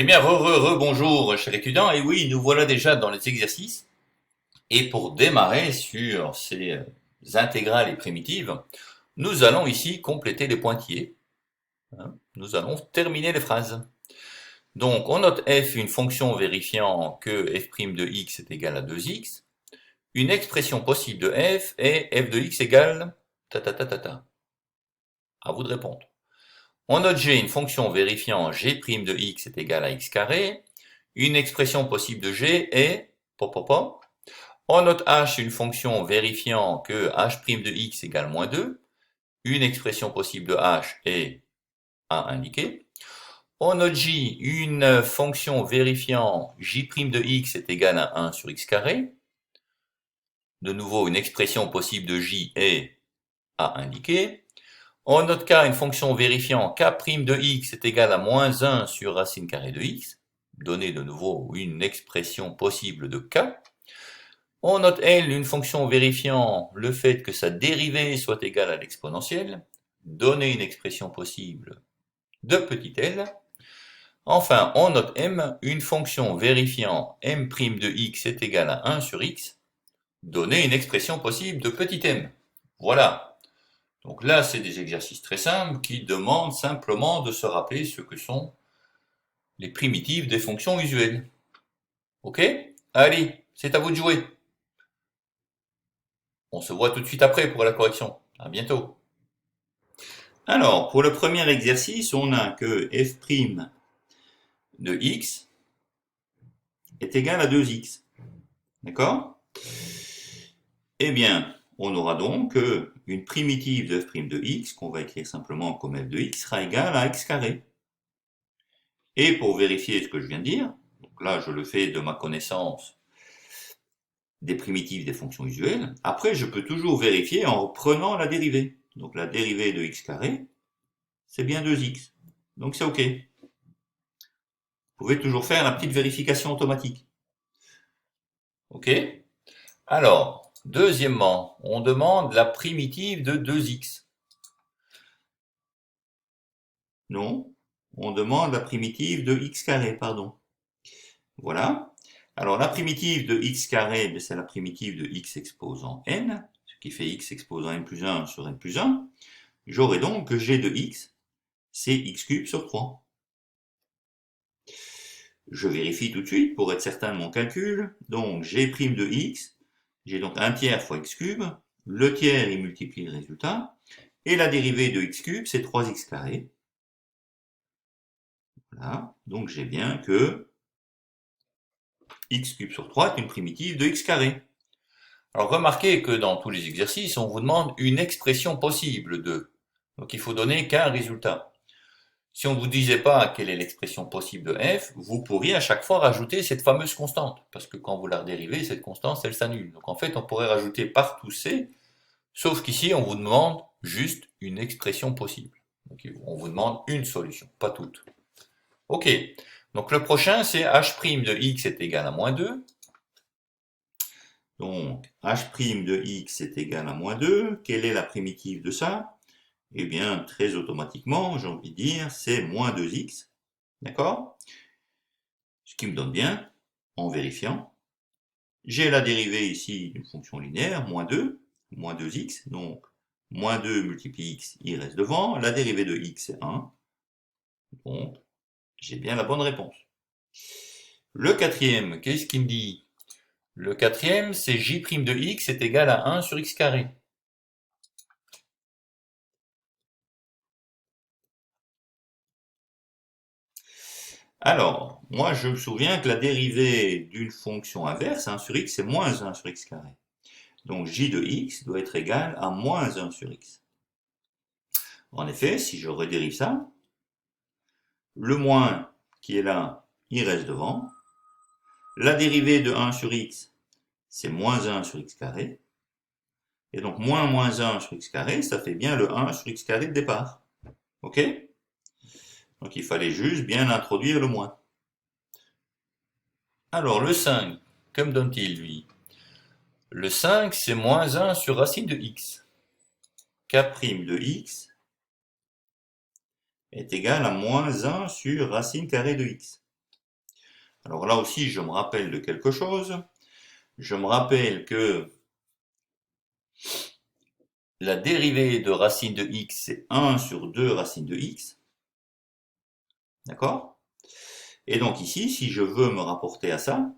Eh bien, bonjour, cher étudiant. Et oui, nous voilà déjà dans les exercices. Et pour démarrer sur ces intégrales et primitives, nous allons ici compléter les pointillés. Nous allons terminer les phrases. Donc, on note f une fonction vérifiant que f' de x est égal à 2x. Une expression possible de f est f de x égale ta ta ta ta ta. À vous de répondre. On note g une fonction vérifiant g' de x est égal à x carré. Une expression possible de g est On note h une fonction vérifiant que h' de x égale moins 2. Une expression possible de h est à indiquer. On note j une fonction vérifiant j' de x est égal à 1 sur x carré. De nouveau, une expression possible de j est à indiquer. On note k une fonction vérifiant k' de x est égal à moins 1 sur racine carrée de x. Donner de nouveau une expression possible de k. On note L une fonction vérifiant le fait que sa dérivée soit égale à l'exponentielle. Donner une expression possible de petit l. Enfin, on note M une fonction vérifiant M' de x est égal à 1 sur x. Donner une expression possible de petit m. Voilà. Donc là, c'est des exercices très simples qui demandent simplement de se rappeler ce que sont les primitives des fonctions usuelles. Ok? Allez, c'est à vous de jouer. On se voit tout de suite après pour la correction. À bientôt. Alors, pour le premier exercice, on a que f' de x est égal à 2x. D'accord? Eh bien, on aura donc une primitive de f' de x, qu'on va écrire simplement comme f de x, sera égale à x carré. Et pour vérifier ce que je viens de dire, donc là je le fais de ma connaissance des primitives des fonctions usuelles, après je peux toujours vérifier en prenant la dérivée. Donc la dérivée de x carré, c'est bien 2x. Donc c'est OK. Vous pouvez toujours faire la petite vérification automatique. OK? Alors, deuxièmement, on demande la primitive de 2x. Non, on demande la primitive de x carré, pardon. Voilà. Alors la primitive de x carré, c'est la primitive de x exposant n, ce qui fait x exposant n plus 1 sur n plus 1. J'aurai donc que g de x, c'est x cube sur 3. Je vérifie tout de suite pour être certain de mon calcul. Donc g' de x, j'ai donc 1 tiers fois x cube. Le tiers, il multiplie le résultat. Et la dérivée de x cube, c'est 3x carré. Voilà. Donc j'ai bien que x cube sur 3 est une primitive de x carré. Alors remarquez que dans tous les exercices, on vous demande une expression possible de. Donc il faut donner qu'un résultat. Si on ne vous disait pas quelle est l'expression possible de f, vous pourriez à chaque fois rajouter cette fameuse constante. Parce que quand vous la dérivez, cette constante, elle s'annule. Donc en fait, on pourrait rajouter partout c, sauf qu'ici, on vous demande juste une expression possible. Donc on vous demande une solution, pas toutes. Ok, donc le prochain, c'est h' de x est égal à moins 2. Donc h' de x est égal à moins 2. Quelle est la primitive de ça? Eh bien, très automatiquement, j'ai envie de dire, c'est moins 2x. D'accord? Ce qui me donne bien, en vérifiant, j'ai la dérivée ici d'une fonction linéaire, moins 2x, donc moins 2 multiplie x, il reste devant, la dérivée de x c'est 1, donc j'ai bien la bonne réponse. Le quatrième, qu'est-ce qu'il me dit? Le quatrième, c'est j' de x est égal à 1 sur x carré. Alors, moi je me souviens que la dérivée d'une fonction inverse, 1 sur x, c'est moins 1 sur x carré. Donc j de x doit être égal à moins 1 sur x. En effet, si je redérive ça, le moins qui est là, il reste devant. La dérivée de 1 sur x, c'est moins 1 sur x carré. Et donc moins 1 sur x carré, ça fait bien le 1 sur x carré de départ. Ok? Donc il fallait juste bien introduire le moins. Alors le 5, que me donne-t-il lui? Le 5, c'est moins 1 sur racine de x. K' de x est égal à moins 1 sur racine carrée de x. Alors là aussi, je me rappelle de quelque chose. Je me rappelle que la dérivée de racine de x, c'est 1 sur 2 racine de x. D'accord? Et donc ici, si je veux me rapporter à ça,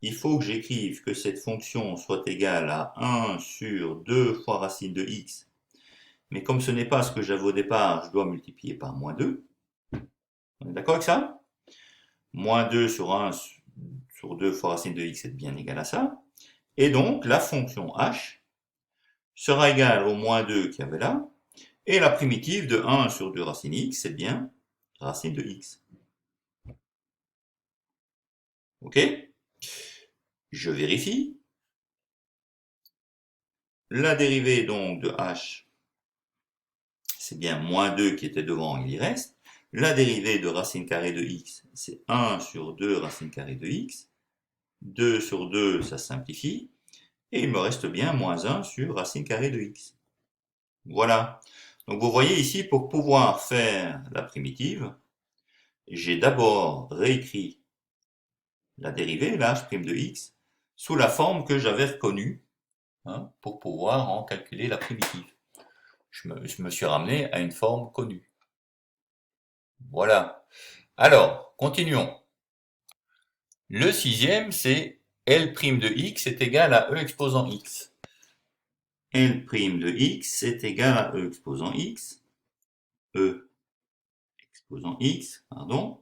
il faut que j'écrive que cette fonction soit égale à 1 sur 2 fois racine de x. Mais comme ce n'est pas ce que j'avais au départ, je dois multiplier par moins 2. On est d'accord avec ça? Moins 2 sur 1 sur 2 fois racine de x est bien égal à ça. Et donc, la fonction h sera égale au moins 2 qu'il y avait là. Et la primitive de 1 sur 2 racine x, c'est bien racine de x. Ok? Je vérifie. La dérivée donc de h, c'est bien moins 2 qui était devant, il y reste. La dérivée de racine carrée de x, c'est 1 sur 2 racine carrée de x. 2 sur 2, ça simplifie. Et il me reste bien moins 1 sur racine carrée de x. Voilà. Donc vous voyez ici, pour pouvoir faire la primitive, j'ai d'abord réécrit la dérivée, l'h' de x, sous la forme que j'avais reconnue, hein, pour pouvoir en calculer la primitive. Je me suis ramené à une forme connue. Voilà. Alors, continuons. Le sixième, c'est L' de x est égal à e exposant x. L' de x est égal à e exposant x. E exposant x, pardon.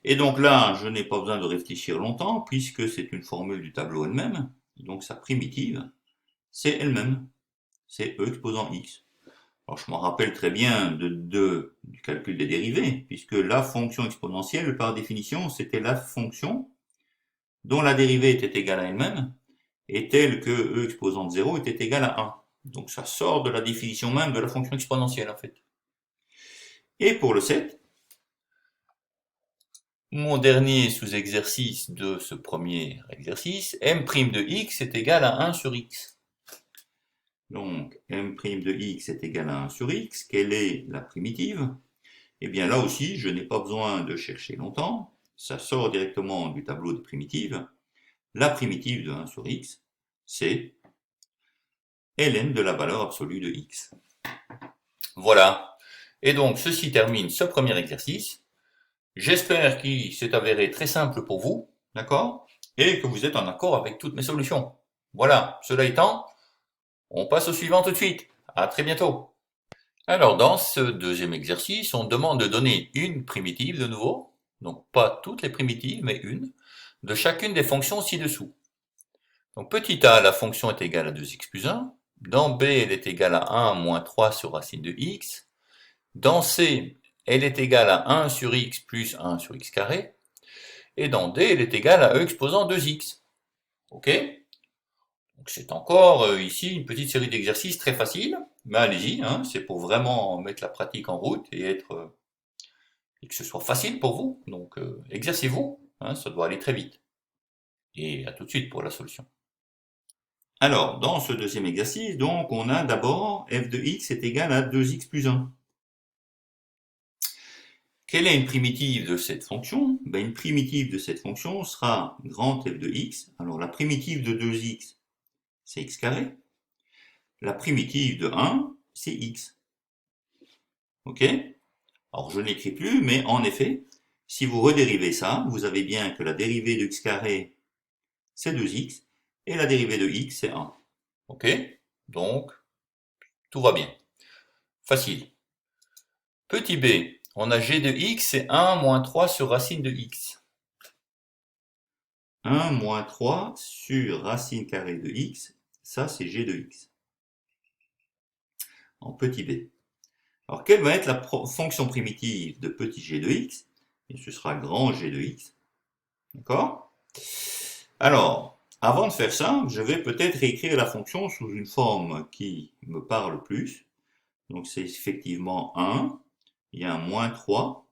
Et donc là, je n'ai pas besoin de réfléchir longtemps, puisque c'est une formule du tableau elle-même. Donc sa primitive, c'est elle-même. C'est e exposant x. Alors je m'en rappelle très bien du calcul des dérivées, puisque la fonction exponentielle, par définition, c'était la fonction dont la dérivée était égale à elle-même, et telle que e exposant de 0 était égal à 1. Donc ça sort de la définition même de la fonction exponentielle, en fait. Et pour le 7, mon dernier sous-exercice de ce premier exercice, m' de x est égal à 1 sur x. Donc, m' de x est égal à 1 sur x. Quelle est la primitive? Eh bien, là aussi, je n'ai pas besoin de chercher longtemps. Ça sort directement du tableau des primitives. La primitive de 1 sur x, c'est ln de la valeur absolue de x. Voilà. Et donc, ceci termine ce premier exercice. J'espère qu'il s'est avéré très simple pour vous, d'accord? Et que vous êtes en accord avec toutes mes solutions. Voilà. Cela étant, on passe au suivant tout de suite. À très bientôt. Alors, dans ce deuxième exercice, on demande de donner une primitive de nouveau. Donc, pas toutes les primitives, mais une, de chacune des fonctions ci-dessous. Donc, petit a, la fonction est égale à 2x plus 1. Dans b, elle est égale à 1 moins 3 sur racine de x. Dans c, elle est égale à 1 sur x plus 1 sur x carré. Et dans d, elle est égale à e exposant 2x. Ok? Donc c'est encore ici une petite série d'exercices très faciles, mais allez-y, hein, c'est pour vraiment mettre la pratique en route et que ce soit facile pour vous. Donc exercez-vous, hein, ça doit aller très vite. Et à tout de suite pour la solution. Alors, dans ce deuxième exercice, donc, on a d'abord f de x est égal à 2x plus 1. Quelle est une primitive de cette fonction? Une primitive de cette fonction sera grand f de x. Alors la primitive de 2x, c'est x carré. La primitive de 1, c'est x. Ok? Alors je n'écris plus, mais en effet, si vous redérivez ça, vous avez bien que la dérivée de x carré, c'est 2x, et la dérivée de x, c'est 1. Ok? Donc, tout va bien. Facile. Petit b, on a g de x, c'est 1 moins 3 sur racine de x. 1 moins 3 sur racine carrée de x, ça c'est g de x. En petit b. Alors quelle va être la fonction primitive de petit g de x? Et ce sera grand g de x. D'accord? Alors, avant de faire ça, je vais peut-être réécrire la fonction sous une forme qui me parle plus. Donc c'est effectivement 1, il y a un moins 3,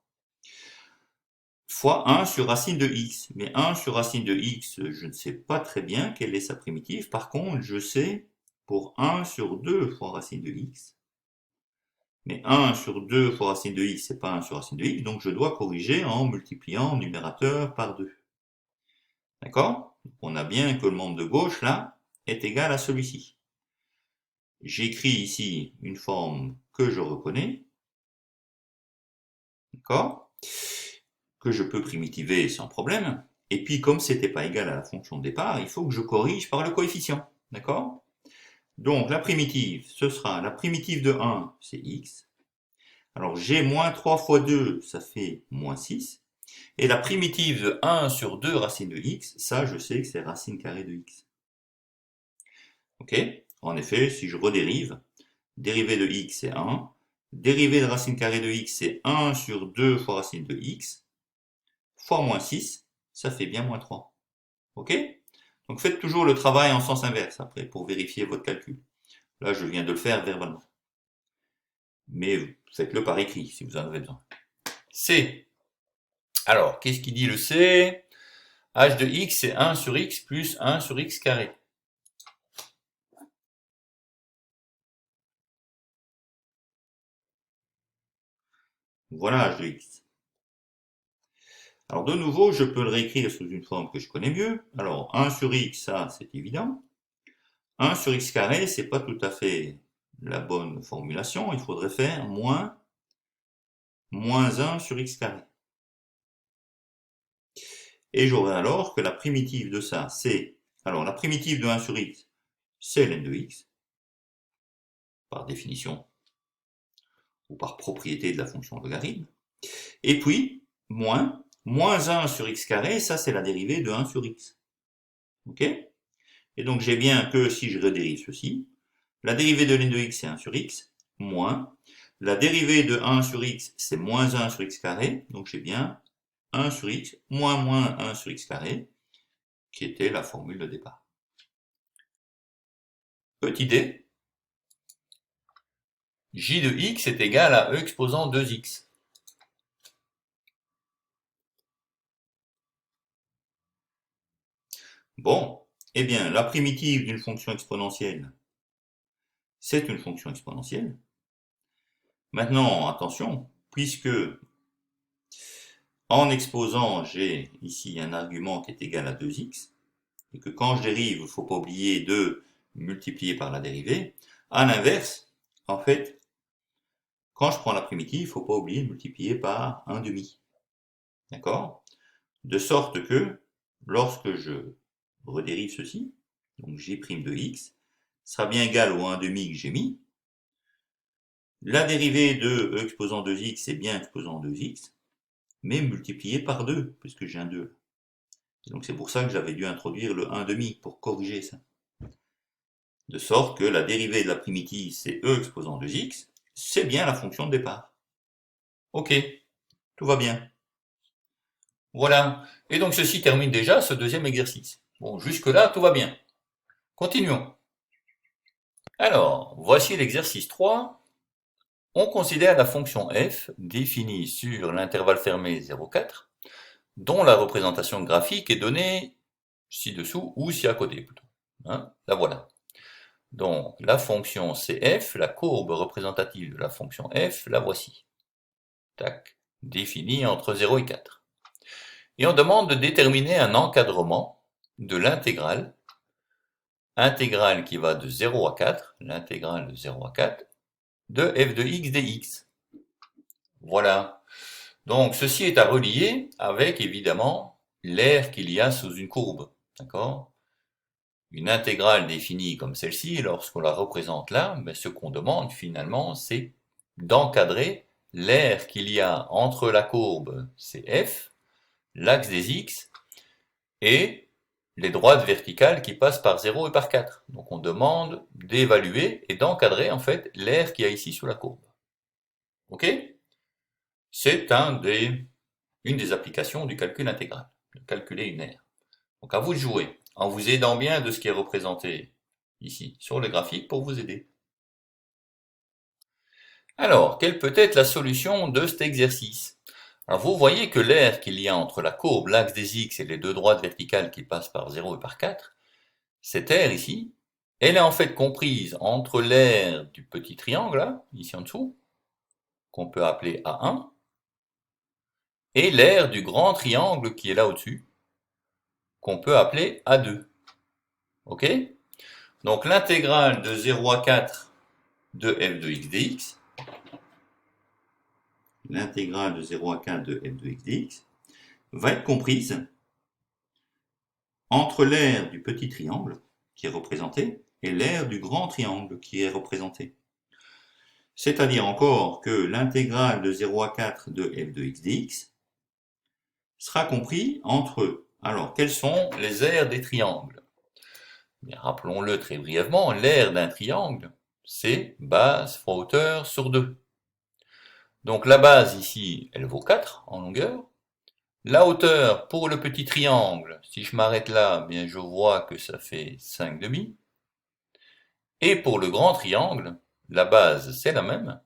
fois 1 sur racine de x. Mais 1 sur racine de x, je ne sais pas très bien quelle est sa primitive. Par contre, je sais pour 1 sur 2 fois racine de x. Mais 1 sur 2 fois racine de x, c'est pas 1 sur racine de x, donc je dois corriger en multipliant le numérateur par 2. D'accord? On a bien que le membre de gauche, là, est égal à celui-ci. J'écris ici une forme que je reconnais, d'accord? Que je peux primitiver sans problème. Et puis, comme c'était pas égal à la fonction de départ, il faut que je corrige par le coefficient, d'accord? Donc, la primitive, ce sera la primitive de 1, c'est x. Alors, j'ai moins 3 fois 2, ça fait moins 6. Et la primitive de 1 sur 2 racine de x, ça, je sais que c'est racine carrée de x. Ok? En effet, si je redérive, dérivée de x, c'est 1. Dérivée de racine carrée de x, c'est 1 sur 2 fois racine de x, fois moins 6, ça fait bien moins 3. Ok? Donc faites toujours le travail en sens inverse après pour vérifier votre calcul. Là, je viens de le faire verbalement. Mais faites-le par écrit si vous en avez besoin. C. Alors, qu'est-ce qu'il dit le C? H de x, c'est 1 sur x plus 1 sur x carré. Voilà h de x. Alors de nouveau, je peux le réécrire sous une forme que je connais mieux. Alors 1 sur x, ça c'est évident. 1 sur x carré, c'est pas tout à fait la bonne formulation. Il faudrait faire moins 1 sur x carré. Et j'aurai alors que la primitive de ça, c'est... Alors la primitive de 1 sur x, c'est ln de x, par définition, ou par propriété de la fonction logarithme. Et puis, moins 1 sur x carré, ça c'est la dérivée de 1 sur x. Ok? Et donc j'ai bien que si je redérive ceci, la dérivée de ln de x c'est 1 sur x, moins, la dérivée de 1 sur x c'est moins 1 sur x carré, donc j'ai bien 1 sur x moins 1 sur x carré, qui était la formule de départ. Petite idée, j de x est égal à e exposant 2x. Bon, eh bien la primitive d'une fonction exponentielle, c'est une fonction exponentielle. Maintenant, attention, puisque en exposant, j'ai ici un argument qui est égal à 2x, et que quand je dérive, il ne faut pas oublier de multiplier par la dérivée. À l'inverse, en fait, quand je prends la primitive, il ne faut pas oublier de multiplier par 1 demi. D'accord? De sorte que, lorsque je redérive ceci, donc g' de x, sera bien égal au 1 demi que j'ai mis. La dérivée de e exposant 2x, c'est bien exposant 2x, mais multiplié par 2, puisque j'ai un 2. Et donc c'est pour ça que j'avais dû introduire le 1 demi pour corriger ça. De sorte que la dérivée de la primitive, c'est e exposant 2x, c'est bien la fonction de départ. Ok, tout va bien. Voilà, et donc ceci termine déjà ce deuxième exercice. Bon, jusque-là, tout va bien. Continuons. Alors, voici l'exercice 3. On considère la fonction f définie sur l'intervalle fermé 0,4, dont la représentation graphique est donnée ci-dessous ou ci-à-côté plutôt. Hein, la voilà. Donc, la fonction cf, la courbe représentative de la fonction f, la voici. Tac, définie entre 0 et 4. Et on demande de déterminer un encadrement de l'intégrale qui va de 0 à 4, l'intégrale de 0 à 4, de f de x dx. Voilà. Donc, ceci est à relier avec, évidemment, l'aire qu'il y a sous une courbe. D'accord? Une intégrale définie comme celle-ci, lorsqu'on la représente là, ce qu'on demande finalement, c'est d'encadrer l'aire qu'il y a entre la courbe, c'est f, l'axe des x, et les droites verticales qui passent par 0 et par 4. Donc on demande d'évaluer et d'encadrer en fait l'aire qu'il y a ici sur la courbe. Ok? C'est une des applications du calcul intégral, de calculer une aire. Donc à vous de jouer, en vous aidant bien de ce qui est représenté ici sur le graphique pour vous aider. Alors, quelle peut être la solution de cet exercice? Alors vous voyez que l'aire qu'il y a entre la courbe, l'axe des x et les deux droites verticales qui passent par 0 et par 4, cette aire ici, elle est en fait comprise entre l'aire du petit triangle, là, ici en dessous, qu'on peut appeler A1, et l'aire du grand triangle qui est là au-dessus, qu'on peut appeler A2. Ok? Donc l'intégrale de 0 à 4 de f de x dx, l'intégrale de 0 à 4 de f de x dx, va être comprise entre l'aire du petit triangle, qui est représenté, et l'aire du grand triangle, qui est représenté. C'est-à-dire encore que l'intégrale de 0 à 4 de f de x dx sera compris entre, alors, quelles sont les aires des triangles? Bien, rappelons-le très brièvement, l'aire d'un triangle, c'est base fois hauteur sur 2. Donc la base ici, elle vaut 4 en longueur. La hauteur pour le petit triangle, si je m'arrête là, bien je vois que ça fait 5,5. Et pour le grand triangle, la base c'est la même,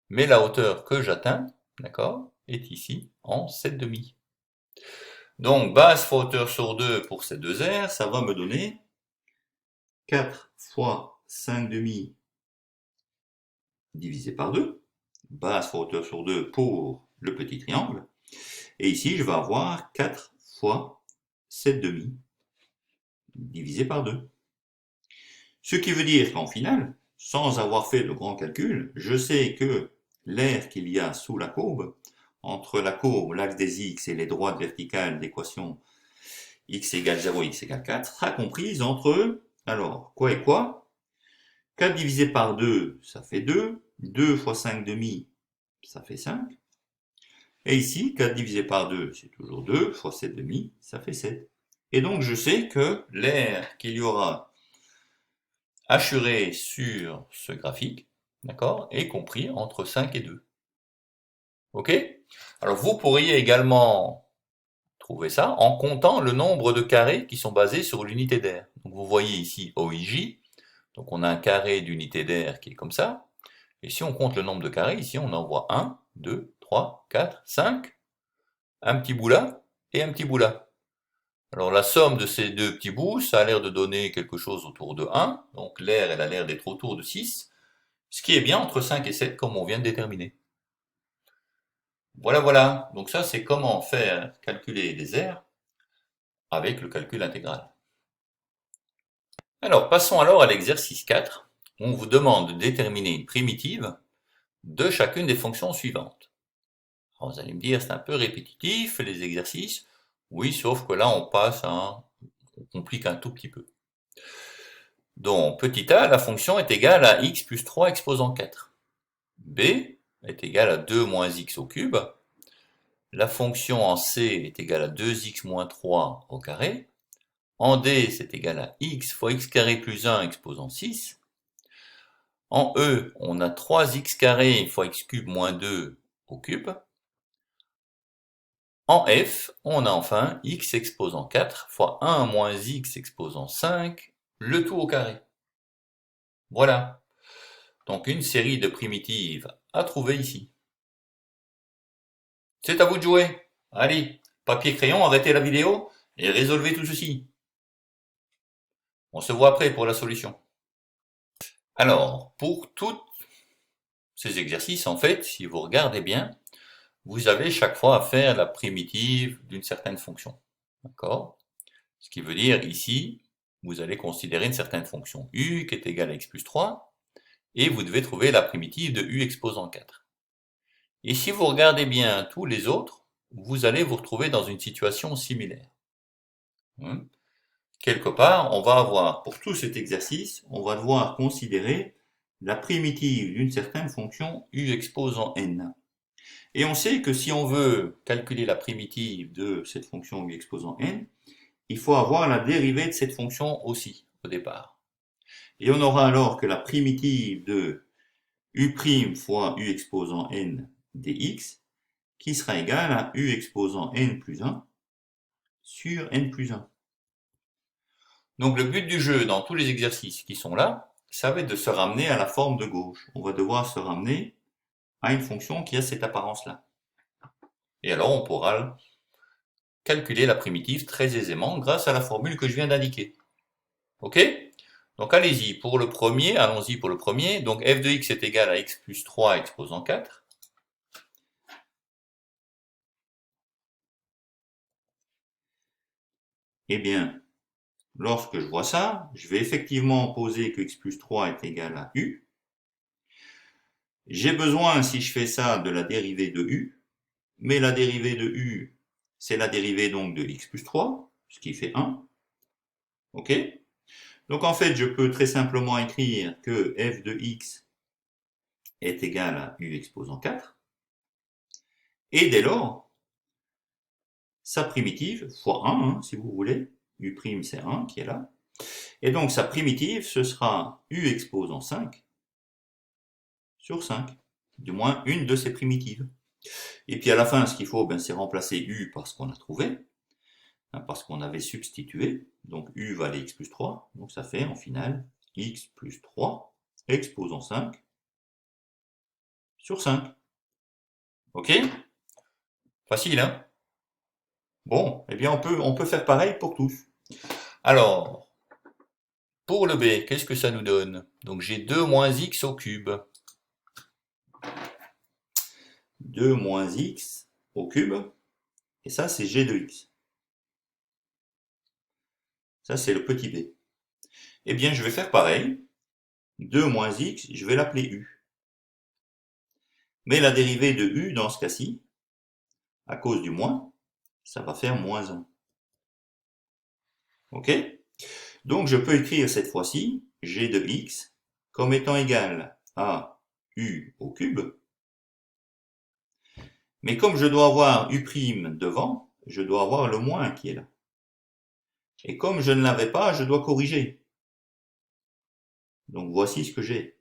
mais la hauteur que j'atteins, d'accord, est ici en 7,5. Donc base fois hauteur sur 2 pour ces deux aires, ça va me donner 4 fois 5,5 divisé par 2, base fois hauteur sur 2 pour le petit triangle, et ici je vais avoir 4 fois 7,5 divisé par 2. Ce qui veut dire qu'en final, sans avoir fait de grands calculs, je sais que l'aire qu'il y a sous la courbe, entre la courbe, l'axe des x et les droites verticales d'équation x égale 0, x égale 4, sera comprise entre, alors, quoi et quoi? 4 divisé par 2, ça fait 2. 2 fois 5,5, ça fait 5. Et ici, 4 divisé par 2, c'est toujours 2, fois 7,5, ça fait 7. Et donc, je sais que l'aire qu'il y aura assuré sur ce graphique, d'accord, est compris entre 5 et 2. Ok? Alors, vous pourriez également trouver ça en comptant le nombre de carrés qui sont basés sur l'unité d'aire. Donc, vous voyez ici OIJ, donc on a un carré d'unité d'aire qui est comme ça. Et si on compte le nombre de carrés, ici on en voit 1, 2, 3, 4, 5, un petit bout là et un petit bout là. Alors la somme de ces deux petits bouts, ça a l'air de donner quelque chose autour de 1, donc l'aire elle a l'air d'être autour de 6, ce qui est bien entre 5 et 7 comme on vient de déterminer. Voilà, voilà, donc ça c'est comment faire calculer les aires avec le calcul intégral. Alors passons alors à l'exercice 4, où on vous demande de déterminer une primitive de chacune des fonctions suivantes. Alors vous allez me dire, c'est un peu répétitif, les exercices. Oui, sauf que là, on complique un tout petit peu. Donc, petit a, la fonction est égale à x plus 3 exposant 4. B est égal à 2 moins x au cube. La fonction en c est égale à 2x moins 3 au carré. En d, c'est égal à x fois x carré plus 1 exposant 6. En e, on a 3x carré fois x cube moins 2 au cube. En f, on a enfin x exposant 4 fois 1 moins x exposant 5, le tout au carré. Voilà. Donc une série de primitives à trouver ici. C'est à vous de jouer. Allez, papier crayon, arrêtez la vidéo et résolvez tout ceci. On se voit après pour la solution. Alors, pour tous ces exercices, en fait, si vous regardez bien, vous avez chaque fois à faire la primitive d'une certaine fonction. D'accord? Ce qui veut dire ici, vous allez considérer une certaine fonction u qui est égale à x plus 3, et vous devez trouver la primitive de u exposant 4. Et si vous regardez bien tous les autres, vous allez vous retrouver dans une situation similaire. Quelque part, on va avoir, pour tout cet exercice, on va devoir considérer la primitive d'une certaine fonction u exposant n. Et on sait que si on veut calculer la primitive de cette fonction u exposant n, il faut avoir la dérivée de cette fonction aussi, au départ. Et on aura alors que la primitive de u' fois u exposant n dx, qui sera égale à u exposant n plus 1 sur n plus 1. Donc le but du jeu dans tous les exercices qui sont là, ça va être de se ramener à la forme de gauche. On va devoir se ramener à une fonction qui a cette apparence-là. Et alors on pourra calculer la primitive très aisément grâce à la formule que je viens d'indiquer. Ok? Donc allez-y, pour le premier, allons-y pour le premier. Donc f de x est égal à x plus 3 exposant 4. Eh bien, lorsque je vois ça, je vais effectivement poser que x plus 3 est égal à u. J'ai besoin, si je fais ça, de la dérivée de u, mais la dérivée de u, c'est la dérivée donc de x plus 3, ce qui fait 1. Ok? Donc en fait, je peux très simplement écrire que f de x est égal à u exposant 4. Et dès lors, sa primitive, fois 1, hein, si vous voulez, u' c'est 1 qui est là. Et donc sa primitive, ce sera u exposant 5 sur 5. Du moins une de ses primitives. Et puis à la fin, ce qu'il faut, c'est remplacer u par ce qu'on a trouvé, hein, parce qu'on avait substitué. Donc u valait x plus 3. Donc ça fait en finale x plus 3 exposant 5 sur 5. Ok? Facile, hein? Bon, eh bien on peut faire pareil pour tous. Alors, pour le b, qu'est-ce que ça nous donne? Donc j'ai 2 moins x au cube. 2 moins x au cube. Et ça, c'est g de x. Ça, c'est le petit b. Eh bien, je vais faire pareil. 2 moins x, je vais l'appeler u. Mais la dérivée de u, dans ce cas-ci, à cause du moins, ça va faire moins 1. Ok? Donc, je peux écrire cette fois-ci g de x comme étant égal à u au cube. Mais comme je dois avoir u' devant, je dois avoir le moins qui est là. Et comme je ne l'avais pas, je dois corriger. Donc voici ce que j'ai.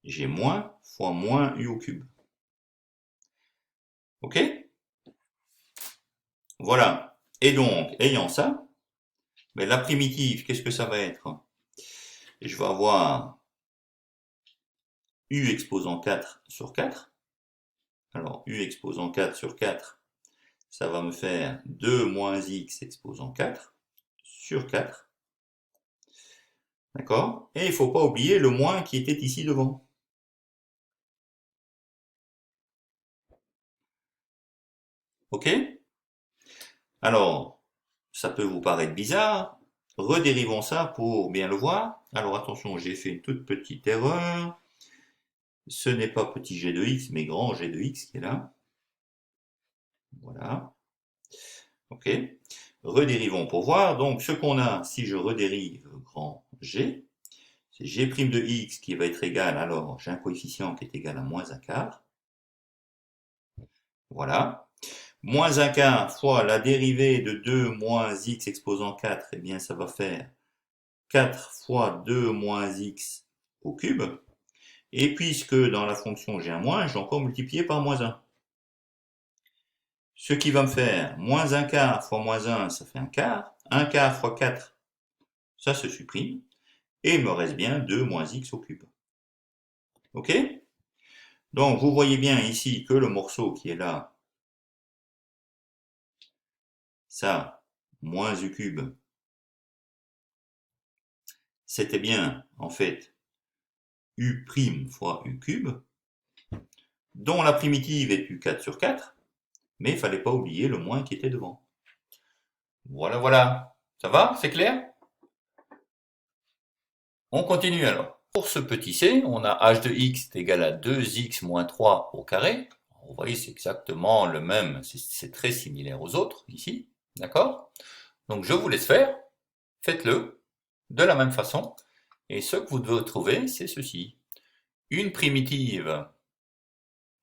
J'ai moins fois moins u au cube. Ok? Voilà. Et donc, ayant ça, la primitive, qu'est-ce que ça va être? Je vais avoir u exposant 4 sur 4. Alors, u exposant 4 sur 4, ça va me faire 2 moins x exposant 4 sur 4. D'accord? Et il ne faut pas oublier le moins qui était ici devant. Ok? Alors, ça peut vous paraître bizarre. Redérivons ça pour bien le voir. Alors attention, j'ai fait une toute petite erreur. Ce n'est pas petit g de x, mais grand g de x qui est là. Voilà. Ok. Redérivons pour voir. Donc ce qu'on a, si je redérive grand g, c'est g' de x qui va être égal, alors j'ai un coefficient qui est égal à moins un quart. Voilà. Moins un quart fois la dérivée de 2 moins x exposant 4, eh bien ça va faire 4 fois 2 moins x au cube. Et puisque dans la fonction j'ai un moins, je vais encore multiplier par moins 1. Ce qui va me faire moins un quart fois moins 1, ça fait un quart. Un quart fois 4, ça se supprime. Et il me reste bien 2 moins x au cube. Ok? Donc vous voyez bien ici que le morceau qui est là, ça, moins u cube, c'était bien en fait u' fois u cube, dont la primitive est u4 sur 4, mais il ne fallait pas oublier le moins qui était devant. Voilà, voilà. Ça va? C'est clair? On continue alors. Pour ce petit c, on a h de x est égal à 2x moins 3 au carré. Vous voyez, c'est exactement le même, c'est très similaire aux autres ici. D'accord? Donc je vous laisse faire. Faites-le de la même façon. Et ce que vous devez trouver, c'est ceci. Une primitive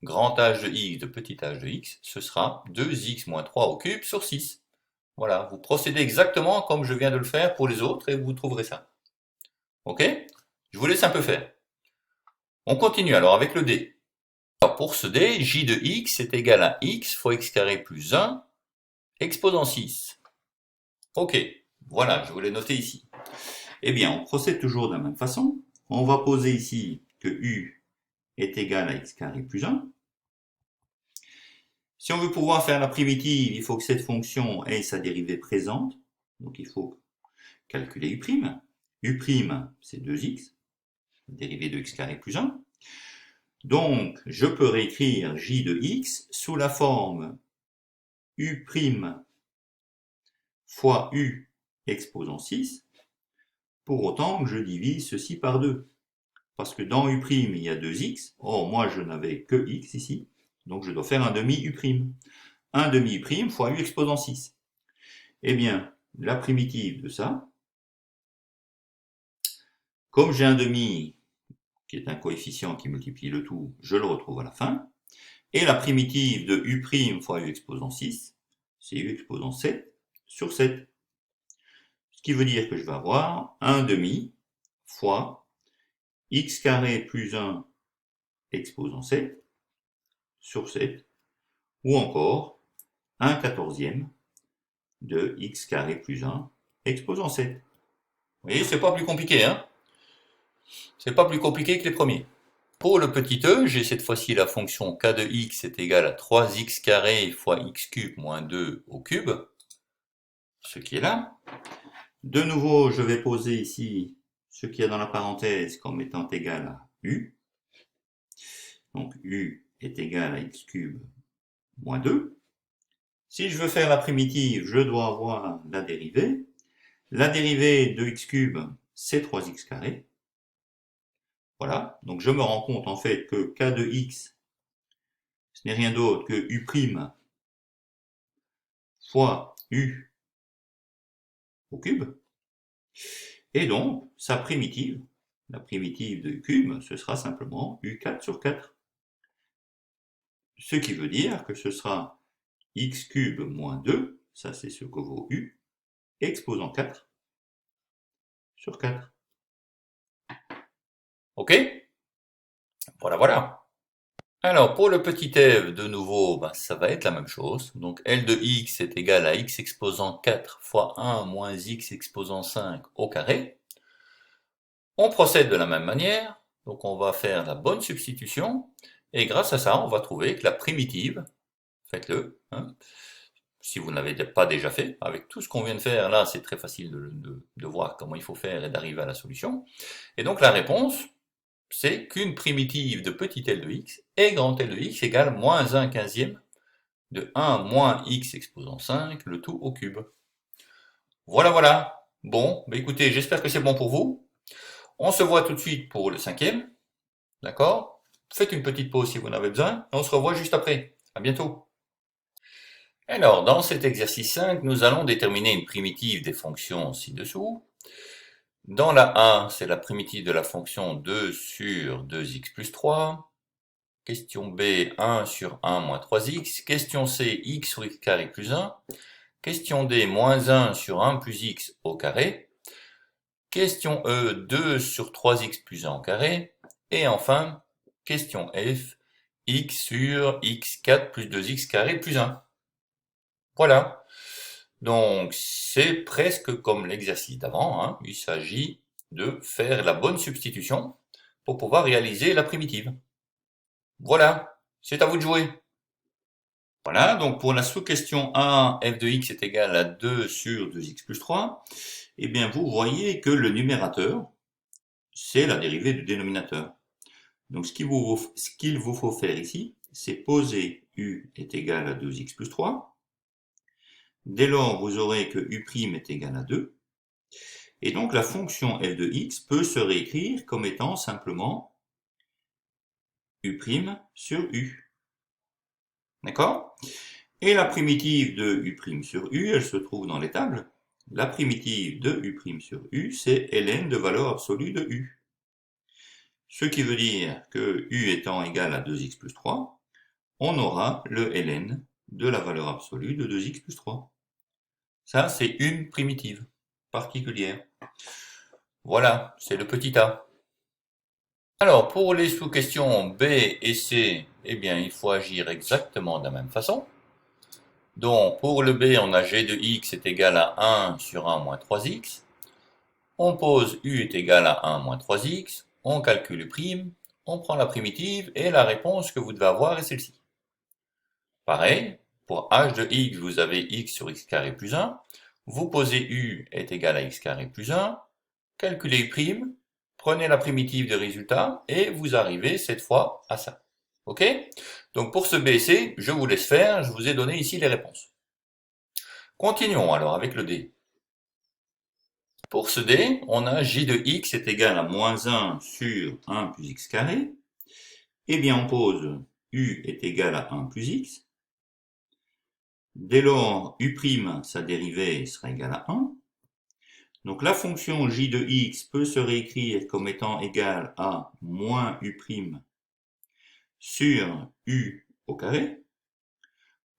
grand h de x de petit h de x, ce sera 2x moins 3 au cube sur 6. Voilà, vous procédez exactement comme je viens de le faire pour les autres et vous trouverez ça. Ok? Je vous laisse un peu faire. On continue alors avec le d. Alors pour ce d, j de x est égal à x fois x carré plus 1 exposant 6. Ok, voilà, je vous l'ai noté ici. Eh bien, on procède toujours de la même façon. On va poser ici que u est égal à x carré plus 1. Si on veut pouvoir faire la primitive, il faut que cette fonction ait sa dérivée présente. Donc il faut calculer u'. U', c'est 2x, dérivée de x carré plus 1. Donc, je peux réécrire j de x sous la forme u' fois u exposant 6, pour autant que je divise ceci par 2. Parce que dans u', il y a 2x. Or, moi, je n'avais que x ici. Donc, je dois faire un demi u'. Un demi u' fois u exposant 6. Eh bien, la primitive de ça, comme j'ai un demi qui est un coefficient qui multiplie le tout, je le retrouve à la fin. Et la primitive de u' fois u exposant 6, c'est u exposant 7 sur 7. Ce qui veut dire que je vais avoir un demi fois x carré plus 1 exposant 7 sur 7, ou encore 1 quatorzième de x carré plus 1 exposant 7. Vous voyez, c'est pas plus compliqué, hein? C'est pas plus compliqué que les premiers. Pour le petit e, j'ai cette fois-ci la fonction k de x est égale à 3x carré fois x cube moins 2 au cube, ce qui est là. De nouveau, je vais poser ici ce qu'il y a dans la parenthèse comme étant égal à u. Donc u est égal à x cube moins 2. Si je veux faire la primitive, je dois avoir la dérivée. La dérivée de x cube, c'est 3x carré. Voilà, donc je me rends compte en fait que k de x, ce n'est rien d'autre que u' fois u au cube. Et donc, sa primitive, la primitive de u cube, ce sera simplement u4 sur 4. Ce qui veut dire que ce sera x cube moins 2, ça c'est ce que vaut u, exposant 4 sur 4. Ok? Voilà. Alors, pour le petit f, de nouveau, ça va être la même chose. Donc, L de x est égal à x exposant 4 fois 1 moins x exposant 5 au carré. On procède de la même manière. Donc, on va faire la bonne substitution. Et grâce à ça, on va trouver que la primitive, faites-le, hein, si vous ne l'avez pas déjà fait, avec tout ce qu'on vient de faire là, c'est très facile de voir comment il faut faire et d'arriver à la solution. Et donc, la réponse, c'est qu'une primitive de petit L de x et grand L de x égale moins 1 quinzième de 1 moins x exposant 5, le tout au cube. Voilà. Bon, écoutez, j'espère que c'est bon pour vous. On se voit tout de suite pour le cinquième. D'accord? Faites une petite pause si vous en avez besoin, et on se revoit juste après. À bientôt. Alors, dans cet exercice 5, nous allons déterminer une primitive des fonctions ci-dessous. Dans la A, c'est la primitive de la fonction 2 sur 2x plus 3. Question B, 1 sur 1 moins 3x. Question C, x sur x carré plus 1. Question D, moins 1 sur 1 plus x au carré. Question E, 2 sur 3x plus 1 au carré. Et enfin, question F, x sur x4 plus 2x carré plus 1. Voilà. Donc, c'est presque comme l'exercice d'avant, hein. Il s'agit de faire la bonne substitution pour pouvoir réaliser la primitive. Voilà, c'est à vous de jouer. Voilà, donc pour la sous-question A, f de x est égal à 2 sur 2x plus 3, eh bien vous voyez que le numérateur, c'est la dérivée du dénominateur. Donc ce qu'il vous faut faire ici, c'est poser u est égal à 2x plus 3. Dès lors, vous aurez que u' est égal à 2. Et donc la fonction f de x peut se réécrire comme étant simplement u' sur u. D'accord? Et la primitive de u' sur u, elle se trouve dans les tables. La primitive de u' sur u, c'est ln de valeur absolue de u. Ce qui veut dire que u étant égal à 2x plus 3, on aura le ln de la valeur absolue de 2x plus 3. Ça, c'est une primitive particulière. Voilà, c'est le petit a. Alors, pour les sous-questions B et C, eh bien, il faut agir exactement de la même façon. Donc, pour le B, on a g de x est égal à 1 sur 1 moins 3x. On pose u est égal à 1 moins 3x. On calcule u', on prend la primitive et la réponse que vous devez avoir est celle-ci. Pareil, pour h de x, vous avez x sur x carré plus 1. Vous posez u est égal à x carré plus 1. Calculez u', prenez la primitive de résultat et vous arrivez cette fois à ça. Ok? Donc pour ce B et C, je vous laisse faire, je vous ai donné ici les réponses. Continuons alors avec le D. Pour ce D, on a j de x est égal à moins 1 sur 1 plus x carré. Eh bien, on pose u est égal à 1 plus x. Dès lors, u', sa dérivée sera égale à 1. Donc la fonction j de x peut se réécrire comme étant égale à moins u' sur u au carré.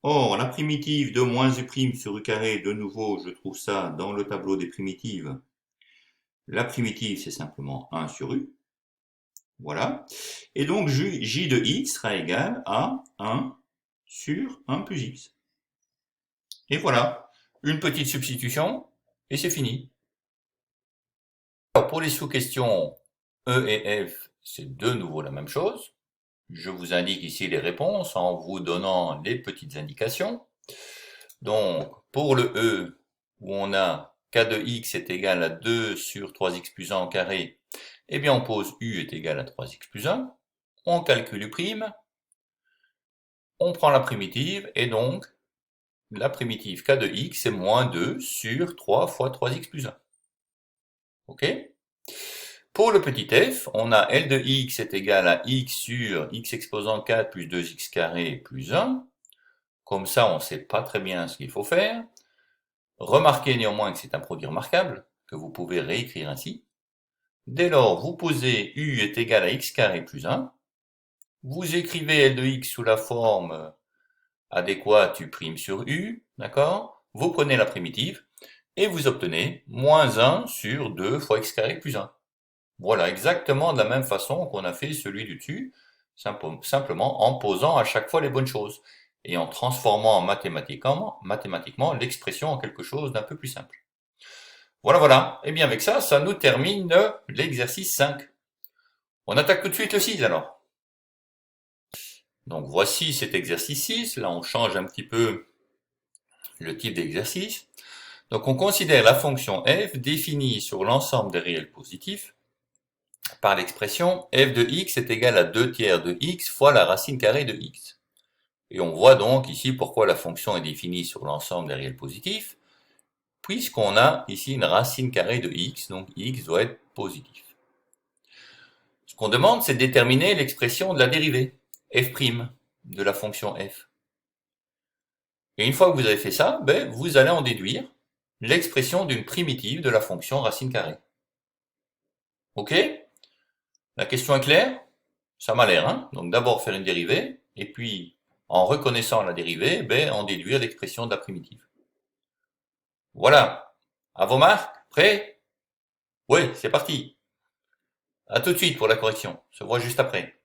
Or, la primitive de moins u' sur u carré, de nouveau, je trouve ça dans le tableau des primitives. La primitive, c'est simplement 1 sur u. Voilà. Et donc, j de x sera égal à 1 sur 1 plus x. Et voilà, une petite substitution, et c'est fini. Alors, pour les sous-questions E et F, c'est de nouveau la même chose. Je vous indique ici les réponses en vous donnant les petites indications. Donc, pour le E, où on a k de x est égal à 2 sur 3x plus 1 au carré, eh bien on pose u est égal à 3x plus 1, on calcule u', on prend la primitive, et donc la primitive k de x est moins 2 sur 3 fois 3x plus 1. Ok? Pour le petit f, on a L de x est égal à x sur x exposant 4 plus 2x carré plus 1. Comme ça, on ne sait pas très bien ce qu'il faut faire. Remarquez néanmoins que c'est un produit remarquable, que vous pouvez réécrire ainsi. Dès lors, vous posez u est égal à x carré plus 1. Vous écrivez L de x sous la forme adéquate u' sur u, d'accord? Vous prenez la primitive, et vous obtenez moins 1 sur 2 fois x carré plus 1. Voilà, exactement de la même façon qu'on a fait celui du dessus, simplement en posant à chaque fois les bonnes choses et en transformant mathématiquement l'expression en quelque chose d'un peu plus simple. Voilà, voilà. Et bien avec ça, ça nous termine l'exercice 5. On attaque tout de suite le 6 alors. Donc voici cet exercice 6. Là, on change un petit peu le type d'exercice. Donc on considère la fonction f définie sur l'ensemble des réels positifs par l'expression f de x est égal à 2 tiers de x fois la racine carrée de x. Et on voit donc ici pourquoi la fonction est définie sur l'ensemble des réels positifs, puisqu'on a ici une racine carrée de x, donc x doit être positif. Ce qu'on demande, c'est de déterminer l'expression de la dérivée, f' de la fonction f. Et une fois que vous avez fait ça, vous allez en déduire l'expression d'une primitive de la fonction racine carrée. Ok? La question est claire? Ça m'a l'air, hein? Donc d'abord faire une dérivée, et puis en reconnaissant la dérivée, en déduire l'expression de la primitive. Voilà. À vos marques? Prêts? Oui, c'est parti. À tout de suite pour la correction. On se voit juste après.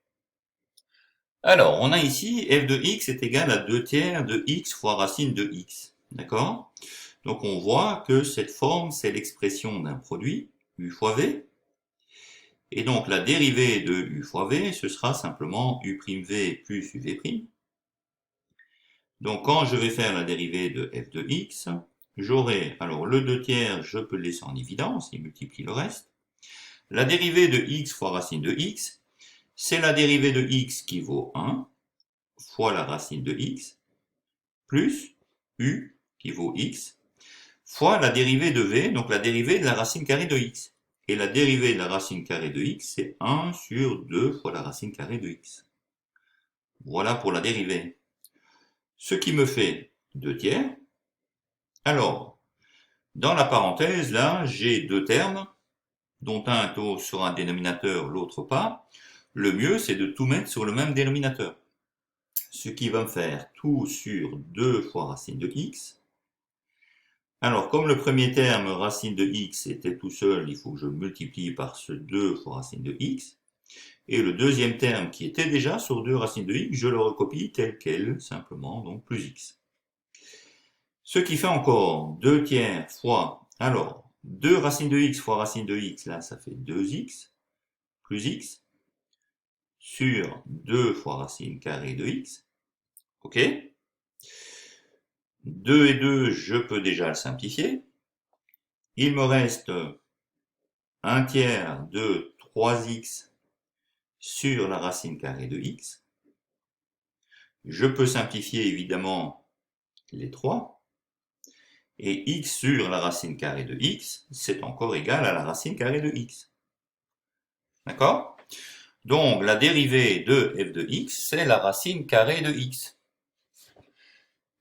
Alors, on a ici f de x est égal à 2 tiers de x fois racine de x. D'accord? Donc on voit que cette forme, c'est l'expression d'un produit, u fois v. Et donc la dérivée de u fois v, ce sera simplement u'v plus uv'. Donc quand je vais faire la dérivée de f de x, j'aurai, alors le 2 tiers, je peux le laisser en évidence, il multiplie le reste. La dérivée de x fois racine de x, c'est la dérivée de x qui vaut 1 fois la racine de x, plus u qui vaut x, fois la dérivée de v, donc la dérivée de la racine carrée de x. Et la dérivée de la racine carrée de x, c'est 1 sur 2 fois la racine carrée de x. Voilà pour la dérivée. Ce qui me fait 2 tiers. Alors, dans la parenthèse, là, j'ai deux termes, dont un est sur un dénominateur, l'autre pas. Le mieux, c'est de tout mettre sur le même dénominateur. Ce qui va me faire tout sur 2 fois racine de x. Alors, comme le premier terme, racine de x, était tout seul, il faut que je multiplie par ce 2 fois racine de x. Et le deuxième terme, qui était déjà sur 2 racines de x, je le recopie tel quel, simplement, donc plus x. Ce qui fait encore 2 tiers fois, alors, 2 racines de x fois racine de x, là, ça fait 2x, plus x, sur 2 fois racine carrée de x. Ok? 2 et 2, je peux déjà le simplifier. Il me reste 1 tiers de 3x sur la racine carrée de x. Je peux simplifier évidemment les 3. Et x sur la racine carrée de x, c'est encore égal à la racine carrée de x. D'accord? Donc, la dérivée de f de x, c'est la racine carrée de x.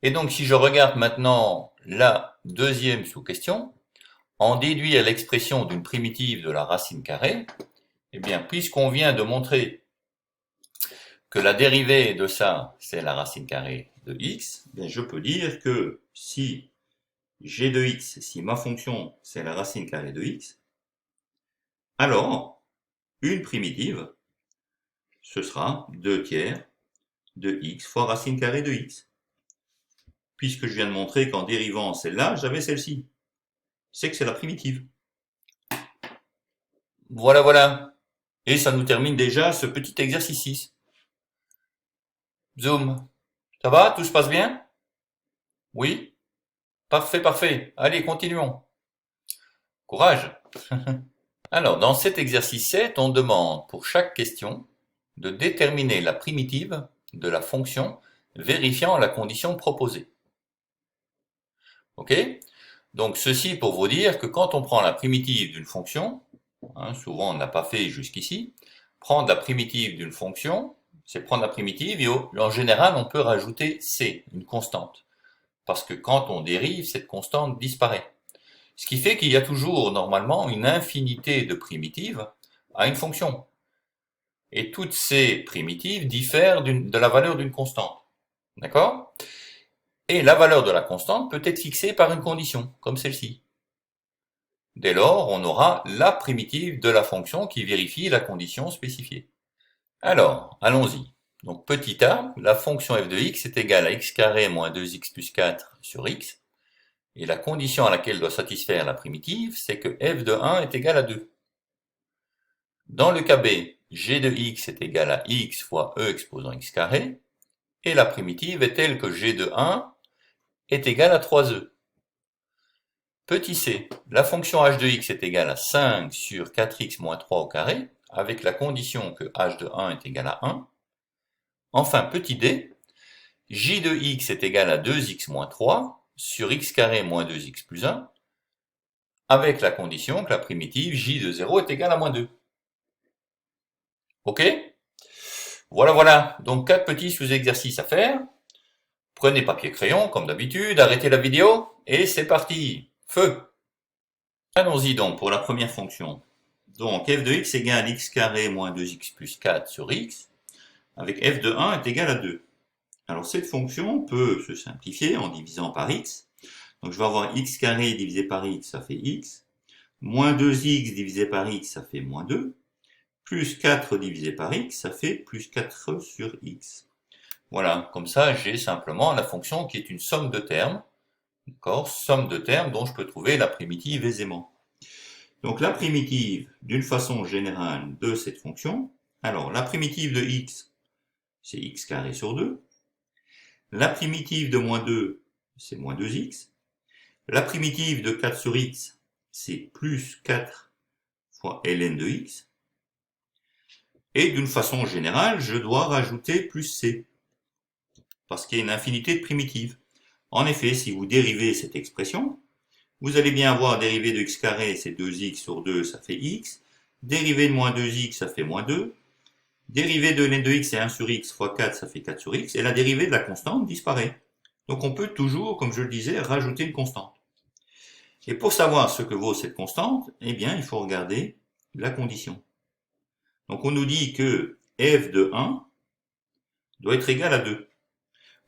Et donc, si je regarde maintenant la deuxième sous-question, en déduire l'expression d'une primitive de la racine carrée, eh bien, puisqu'on vient de montrer que la dérivée de ça, c'est la racine carrée de x, bien, je peux dire que si g de x, si ma fonction, c'est la racine carrée de x, alors, une primitive, ce sera 2 tiers de x fois racine carrée de x. Puisque je viens de montrer qu'en dérivant celle-là, j'avais celle-ci. C'est que c'est la primitive. Voilà, voilà. Et ça nous termine déjà ce petit exercice 6. Zoom. Ça va? Tout se passe bien? Oui? Parfait, parfait. Allez, continuons. Courage. Alors, dans cet exercice 7, on demande pour chaque question de déterminer la primitive de la fonction vérifiant la condition proposée. Ok? Donc ceci pour vous dire que quand on prend la primitive d'une fonction, souvent on n'a pas fait jusqu'ici, prendre la primitive d'une fonction, c'est prendre la primitive et en général on peut rajouter c, une constante. Parce que quand on dérive, cette constante disparaît. Ce qui fait qu'il y a toujours normalement une infinité de primitives à une fonction. Et toutes ces primitives diffèrent de la valeur d'une constante. D'accord? Et la valeur de la constante peut être fixée par une condition, comme celle-ci. Dès lors, on aura la primitive de la fonction qui vérifie la condition spécifiée. Alors, allons-y. Donc, petit a, la fonction f de x est égale à x carré moins 2x plus 4 sur x. Et la condition à laquelle doit satisfaire la primitive, c'est que f de 1 est égal à 2. Dans le cas B, g de x est égal à x fois e exposant x carré. Et la primitive est telle que g de 1 est égal à 3e. Petit c, la fonction h de x est égale à 5 sur 4x moins 3 au carré, avec la condition que h de 1 est égal à 1. Enfin, petit d, j de x est égal à 2x moins 3 sur x carré moins 2x plus 1, avec la condition que la primitive j de 0 est égale à moins 2. Ok? Voilà, voilà. Donc 4 petits sous-exercices à faire. Prenez papier-crayon, comme d'habitude, arrêtez la vidéo, et c'est parti. Feu! Allons-y donc pour la première fonction. Donc f de x égale à x carré moins 2x plus 4 sur x, avec f de 1 est égal à 2. Alors cette fonction peut se simplifier en divisant par x. Donc je vais avoir x carré divisé par x, ça fait x. Moins 2x divisé par x, ça fait moins 2. Plus 4 divisé par x, ça fait plus 4 sur x. Voilà, comme ça j'ai simplement la fonction qui est une somme de termes. D'accord, somme de termes dont je peux trouver la primitive aisément. Donc la primitive, d'une façon générale, de cette fonction, alors la primitive de x, c'est x carré sur 2. La primitive de moins 2, c'est moins 2x. La primitive de 4 sur x, c'est plus 4 fois ln de x. Et d'une façon générale, je dois rajouter plus c, parce qu'il y a une infinité de primitives. En effet, si vous dérivez cette expression, vous allez bien avoir dérivée de x carré, c'est 2x sur 2, ça fait x. Dérivée de moins 2x, ça fait moins 2. Dérivée de ln de x, c'est 1 sur x fois 4, ça fait 4 sur x. Et la dérivée de la constante disparaît. Donc on peut toujours, comme je le disais, rajouter une constante. Et pour savoir ce que vaut cette constante, eh bien, il faut regarder la condition. Donc on nous dit que f de 1 doit être égal à 2.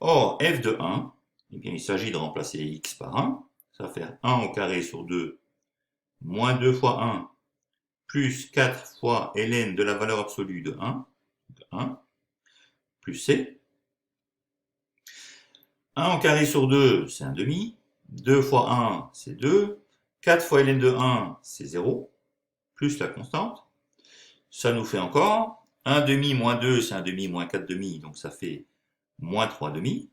Or, f de 1, eh bien, il s'agit de remplacer x par 1. Ça va faire 1 au carré sur 2, moins 2 fois 1, plus 4 fois ln de la valeur absolue de 1, plus c. 1 au carré sur 2, c'est 1 demi. 2 fois 1, c'est 2. 4 fois ln de 1, c'est 0, plus la constante. Ça nous fait encore 1 demi moins 2, c'est 1 demi moins 4 demi, donc ça fait moins 3 demi.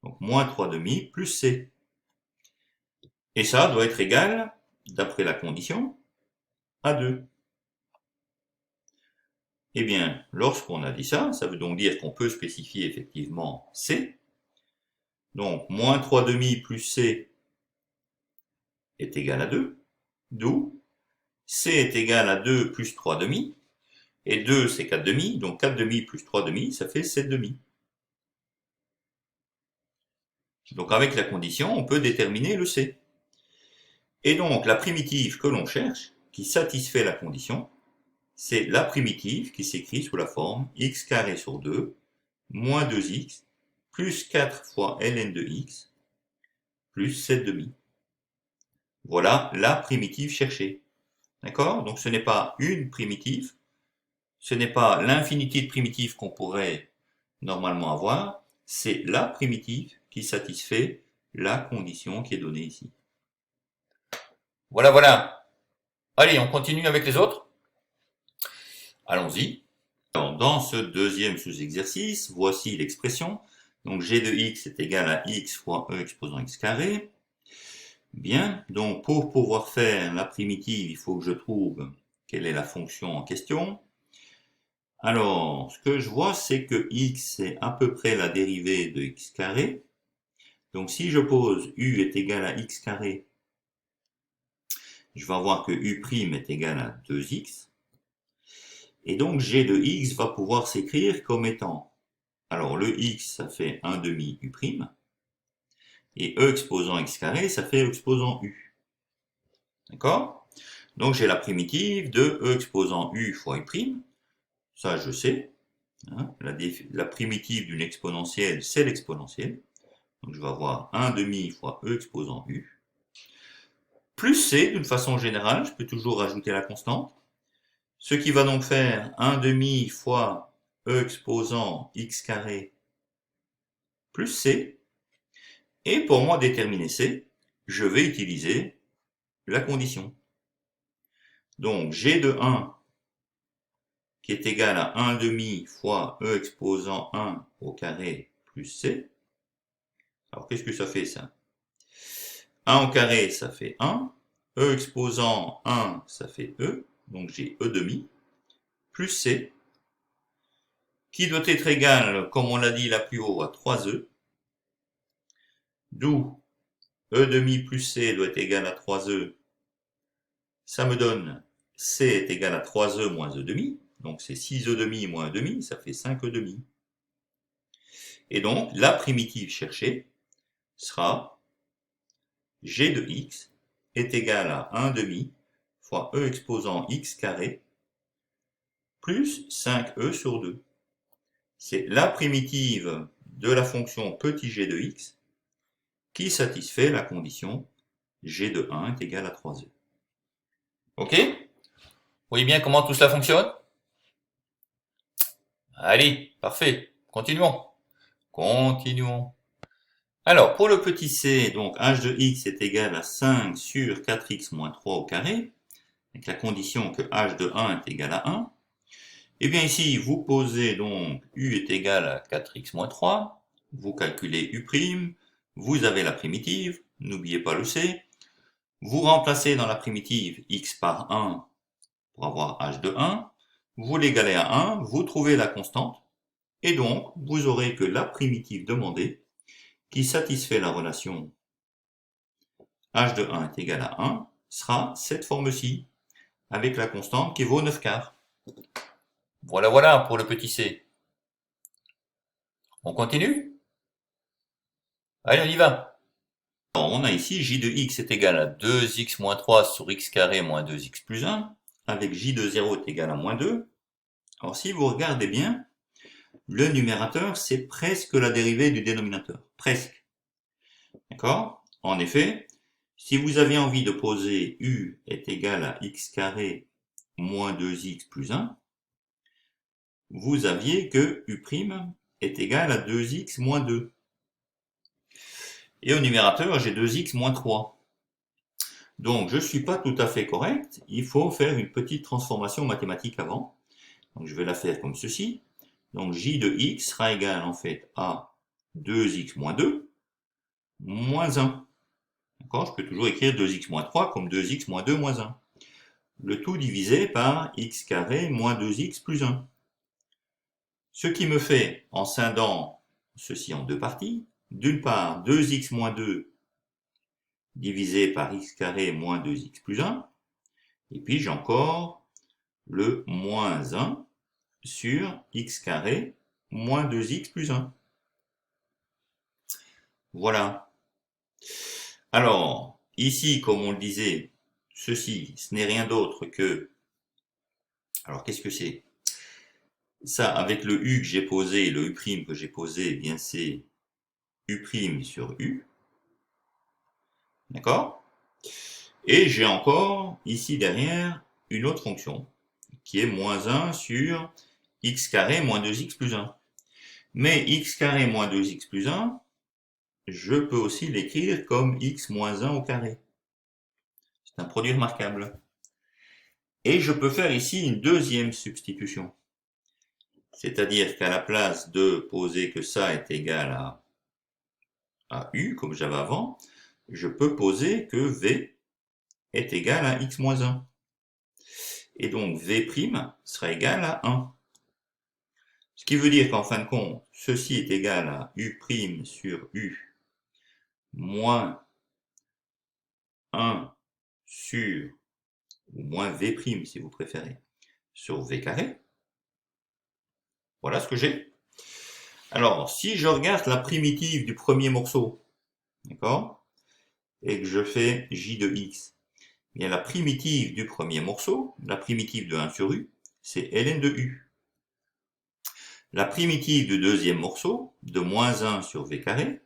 Donc moins 3 demi plus c. Et ça doit être égal, d'après la condition, à 2. Eh bien, lorsqu'on a dit ça, ça veut donc dire qu'on peut spécifier effectivement c. Donc, moins 3 demi plus c, est égal à 2, d'où c est égal à 2 plus 3 demi, et 2 c'est 4 demi, donc 4 demi plus 3 demi, ça fait 7 demi. Donc avec la condition, on peut déterminer le c. Et donc la primitive que l'on cherche, qui satisfait la condition, c'est la primitive qui s'écrit sous la forme x carré sur 2 moins 2x plus 4 fois ln de x plus 7 demi. Voilà la primitive cherchée. D'accord? Donc ce n'est pas une primitive, ce n'est pas l'infinité de primitives qu'on pourrait normalement avoir, c'est la primitive qui satisfait la condition qui est donnée ici. Voilà, voilà. Allez, on continue avec les autres. Allons-y. Dans ce deuxième sous-exercice, voici l'expression. Donc g de x est égal à x fois e exposant x carré. Bien, donc pour pouvoir faire la primitive, il faut que je trouve quelle est la fonction en question. Alors, ce que je vois, c'est que x est à peu près la dérivée de x carré. Donc si je pose u est égal à x carré, je vais avoir que u' est égal à 2x. Et donc g de x va pouvoir s'écrire comme étant, alors le x ça fait 1 demi u', et e exposant x carré ça fait e exposant u. D'accord? Donc j'ai la primitive de e exposant u fois u', ça je sais. Hein, la primitive d'une exponentielle c'est l'exponentielle. Donc je vais avoir 1 demi fois e exposant u. Plus c, d'une façon générale, je peux toujours rajouter la constante. Ce qui va donc faire 1 demi fois e exposant x carré plus c. Et pour moi déterminer c, je vais utiliser la condition. Donc g de 1 qui est égal à 1 demi fois e exposant 1 au carré plus c. Alors qu'est-ce que ça fait ça? 1 au carré ça fait 1, e exposant 1 ça fait e, donc j'ai e demi, plus c, qui doit être égal, comme on l'a dit là plus haut, à 3e, d'où e demi plus c doit être égal à 3e, ça me donne c est égal à 3e moins e demi, donc c'est 6e demi moins e demi, ça fait 5e demi. Et donc la primitive cherchée sera g de x est égal à 1 demi fois e exposant x carré plus 5e sur 2. C'est la primitive de la fonction petit g de x qui satisfait la condition g de 1 est égal à 3e. Ok? Vous voyez bien comment tout cela fonctionne? Allez, parfait. Continuons. Continuons. Alors, pour le petit c, donc h de x est égal à 5 sur 4x moins 3 au carré, avec la condition que h de 1 est égal à 1. Et bien ici, vous posez donc u est égal à 4x moins 3, vous calculez u', vous avez la primitive, n'oubliez pas le c, vous remplacez dans la primitive x par 1 pour avoir h de 1, vous l'égalez à 1, vous trouvez la constante, et donc vous aurez que la primitive demandée qui satisfait la relation h de 1 est égal à 1 sera cette forme-ci, avec la constante qui vaut 9 quarts. Voilà, voilà pour le petit c. On continue? Allez, on y va. Alors, on a ici j de x est égal à 2x moins 3 sur x carré moins 2x plus 1, avec j de 0 est égal à moins 2. Alors si vous regardez bien, le numérateur c'est presque la dérivée du dénominateur, presque. D'accord? En effet, si vous avez envie de poser u est égal à x carré moins 2x plus 1, vous aviez que u' est égal à 2x moins 2. Et au numérateur, j'ai 2x moins 3. Donc je ne suis pas tout à fait correct, il faut faire une petite transformation mathématique avant. Donc je vais la faire comme ceci. Donc j de x sera égal en fait à 2x moins 2 moins 1. D'accord? Je peux toujours écrire 2x moins 3 comme 2x moins 2 moins 1. Le tout divisé par x carré moins 2x plus 1. Ce qui me fait, en scindant ceci en deux parties, d'une part 2x moins 2 divisé par x carré moins 2x plus 1. Et puis j'ai encore le moins 1 sur x carré moins 2x plus 1. Voilà. Alors, ici, comme on le disait, ceci, ce n'est rien d'autre que... Alors, qu'est-ce que c'est? Ça, avec le u que j'ai posé, le u' que j'ai posé, eh bien c'est u' sur u. D'accord? Et j'ai encore, ici derrière, une autre fonction, qui est moins 1 sur x carré moins 2x plus 1. Mais x carré moins 2x plus 1, je peux aussi l'écrire comme x moins 1 au carré. C'est un produit remarquable. Et je peux faire ici une deuxième substitution. C'est-à-dire qu'à la place de poser que ça est égal à u, comme j'avais avant, je peux poser que v est égal à x moins 1. Et donc v' sera égal à 1. Ce qui veut dire qu'en fin de compte, ceci est égal à u' sur u moins 1 sur, ou moins v' si vous préférez, sur v carré. Voilà ce que j'ai. Alors, si je regarde la primitive du premier morceau, d'accord, et que je fais j de x, bien la primitive du premier morceau, la primitive de 1 sur u, c'est ln de u. La primitive du deuxième morceau, de moins 1 sur v carré,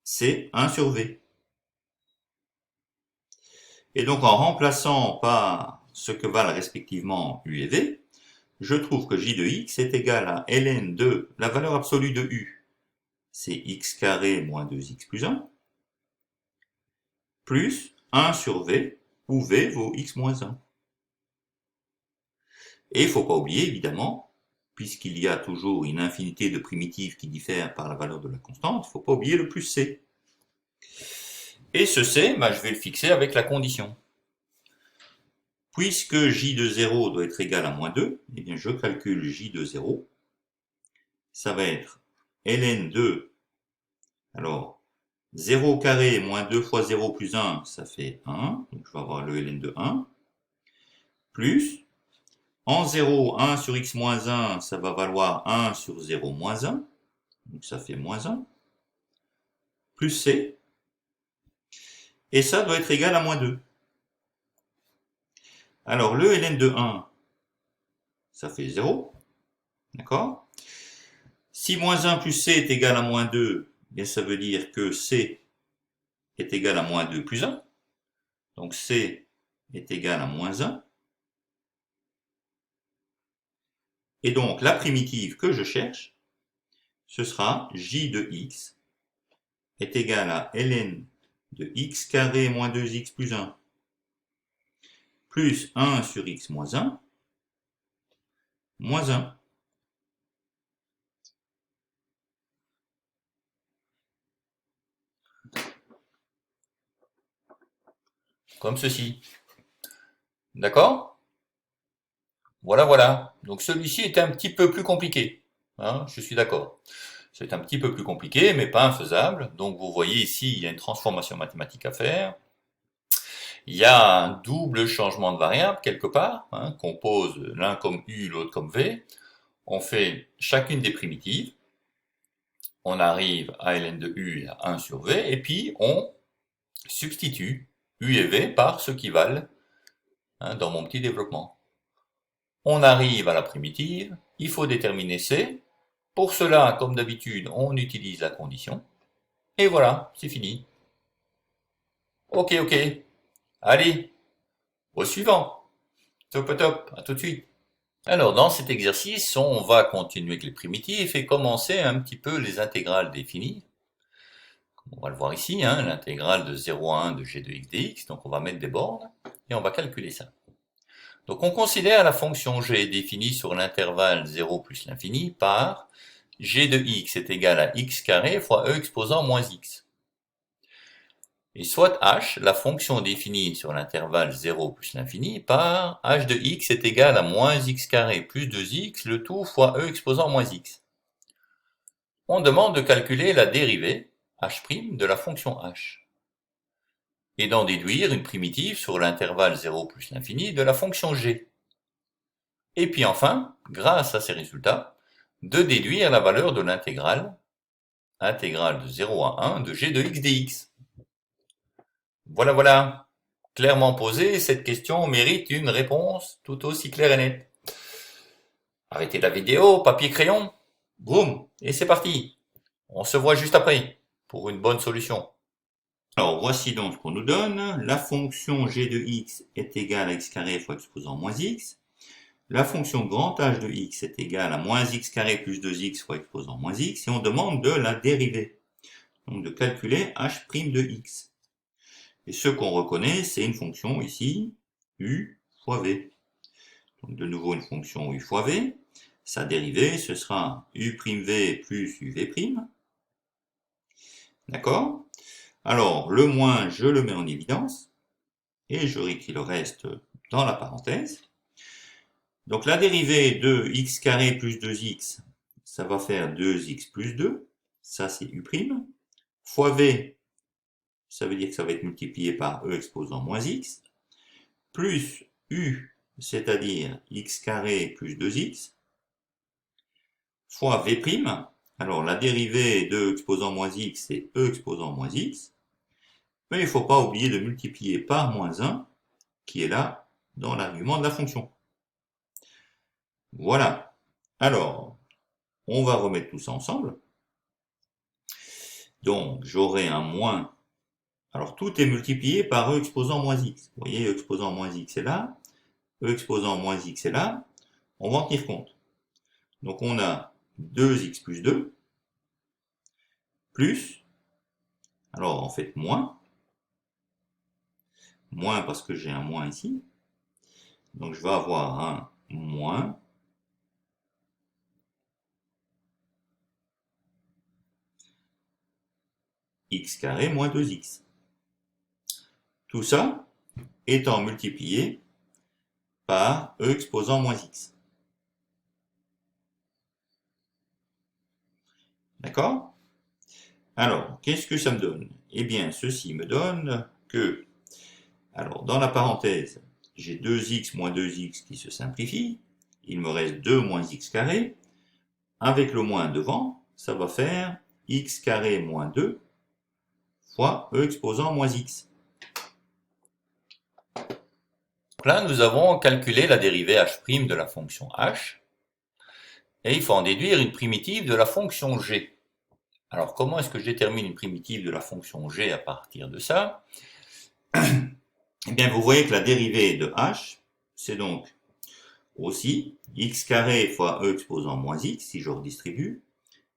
c'est 1 sur v. Et donc en remplaçant par ce que valent respectivement u et v, je trouve que j de x est égal à ln de la valeur absolue de u, c'est x carré moins 2x plus 1, plus 1 sur v, où v vaut x moins 1. Et il ne faut pas oublier, évidemment, puisqu'il y a toujours une infinité de primitives qui diffèrent par la valeur de la constante, il ne faut pas oublier le plus c. Et ce c, je vais le fixer avec la condition. Puisque j de 0 doit être égal à moins 2, eh bien je calcule j de 0. Ça va être ln 2, alors 0 carré moins 2 fois 0 plus 1, ça fait 1, donc je vais avoir le ln de 1, plus, en 0, 1 sur x moins 1, ça va valoir 1 sur 0 moins 1, donc ça fait moins 1, plus c, et ça doit être égal à moins 2. Alors le ln de 1, ça fait 0, d'accord? Si moins 1 plus c est égal à moins 2, bien ça veut dire que c est égal à moins 2 plus 1. Donc c est égal à moins 1. Et donc la primitive que je cherche, ce sera j de x est égal à ln de x carré moins 2x plus 1 plus 1 sur x moins 1 moins 1. Comme ceci. D'accord? Voilà, voilà. Donc celui-ci est un petit peu plus compliqué. Hein, je suis d'accord. C'est un petit peu plus compliqué, mais pas infaisable. Donc vous voyez ici, il y a une transformation mathématique à faire. Il y a un double changement de variable quelque part, hein, qu'on pose l'un comme u, l'autre comme v. On fait chacune des primitives. On arrive à ln de u à 1 sur v, et puis on substitue u et v par ce qui valent, hein, dans mon petit développement. On arrive à la primitive, il faut déterminer c. Pour cela, comme d'habitude, on utilise la condition. Et voilà, c'est fini. Ok, ok. Allez, au suivant. Top, top, à tout de suite. Alors, dans cet exercice, on va continuer avec les primitifs et commencer un petit peu les intégrales définies. On va le voir ici, hein, l'intégrale de 0 à 1 de g de x dx. Donc, on va mettre des bornes et on va calculer ça. Donc, on considère la fonction g définie sur l'intervalle 0 plus l'infini par g de x est égal à x carré fois e exposant moins x. Et soit h, la fonction définie sur l'intervalle 0 plus l'infini, par h de x est égal à moins x carré plus 2x, le tout fois e exposant moins x. On demande de calculer la dérivée, h', de la fonction h. et d'en déduire une primitive sur l'intervalle 0 plus l'infini de la fonction g. Et puis enfin, grâce à ces résultats, de déduire la valeur de l'intégrale de 0 à 1 de g de x dx. Voilà, voilà. Clairement posée, cette question mérite une réponse tout aussi claire et nette. Arrêtez la vidéo, papier, crayon. Boum, et c'est parti. On se voit juste après pour une bonne solution. Alors voici donc ce qu'on nous donne. La fonction g de x est égale à x carré fois exposant moins x. La fonction grand H de x est égale à moins x carré plus 2x fois exposant moins x. Et on demande de la dériver. Donc de calculer h' de x. Et ce qu'on reconnaît, c'est une fonction ici, u fois v. Donc de nouveau une fonction u fois v. Sa dérivée, ce sera u'v plus uv'. D'accord? Alors, le moins, je le mets en évidence. Et je réécris le reste dans la parenthèse. Donc la dérivée de x carré plus 2x, ça va faire 2x plus 2. Ça, c'est u'. Fois v, ça veut dire que ça va être multiplié par e exposant moins x. Plus u, c'est-à-dire x carré plus 2x. Fois v'. Alors la dérivée de e exposant moins x, c'est e exposant moins x. Mais il ne faut pas oublier de multiplier par moins 1, qui est là, dans l'argument de la fonction. Voilà. Alors, on va remettre tout ça ensemble. Donc, j'aurai un moins. Alors, tout est multiplié par e exposant moins x. Vous voyez, e exposant moins x est là. E exposant moins x est là. On va en tenir compte. Donc, on a 2x plus 2, plus, alors en fait moins parce que j'ai un moins ici. Donc, je vais avoir un moins x carré moins 2x. Tout ça étant multiplié par e exposant moins x. D'accord? Alors, qu'est-ce que ça me donne? Eh bien, ceci me donne que, alors dans la parenthèse, j'ai 2x moins 2x qui se simplifie. Il me reste 2 moins x carré. Avec le moins devant, ça va faire x carré moins 2 fois e exposant moins x. Là, nous avons calculé la dérivée h' de la fonction h, et il faut en déduire une primitive de la fonction g. Alors, comment est-ce que je détermine une primitive de la fonction g à partir de ça? Eh bien, vous voyez que la dérivée de h, c'est donc aussi x carré fois e exposant moins x, si je redistribue,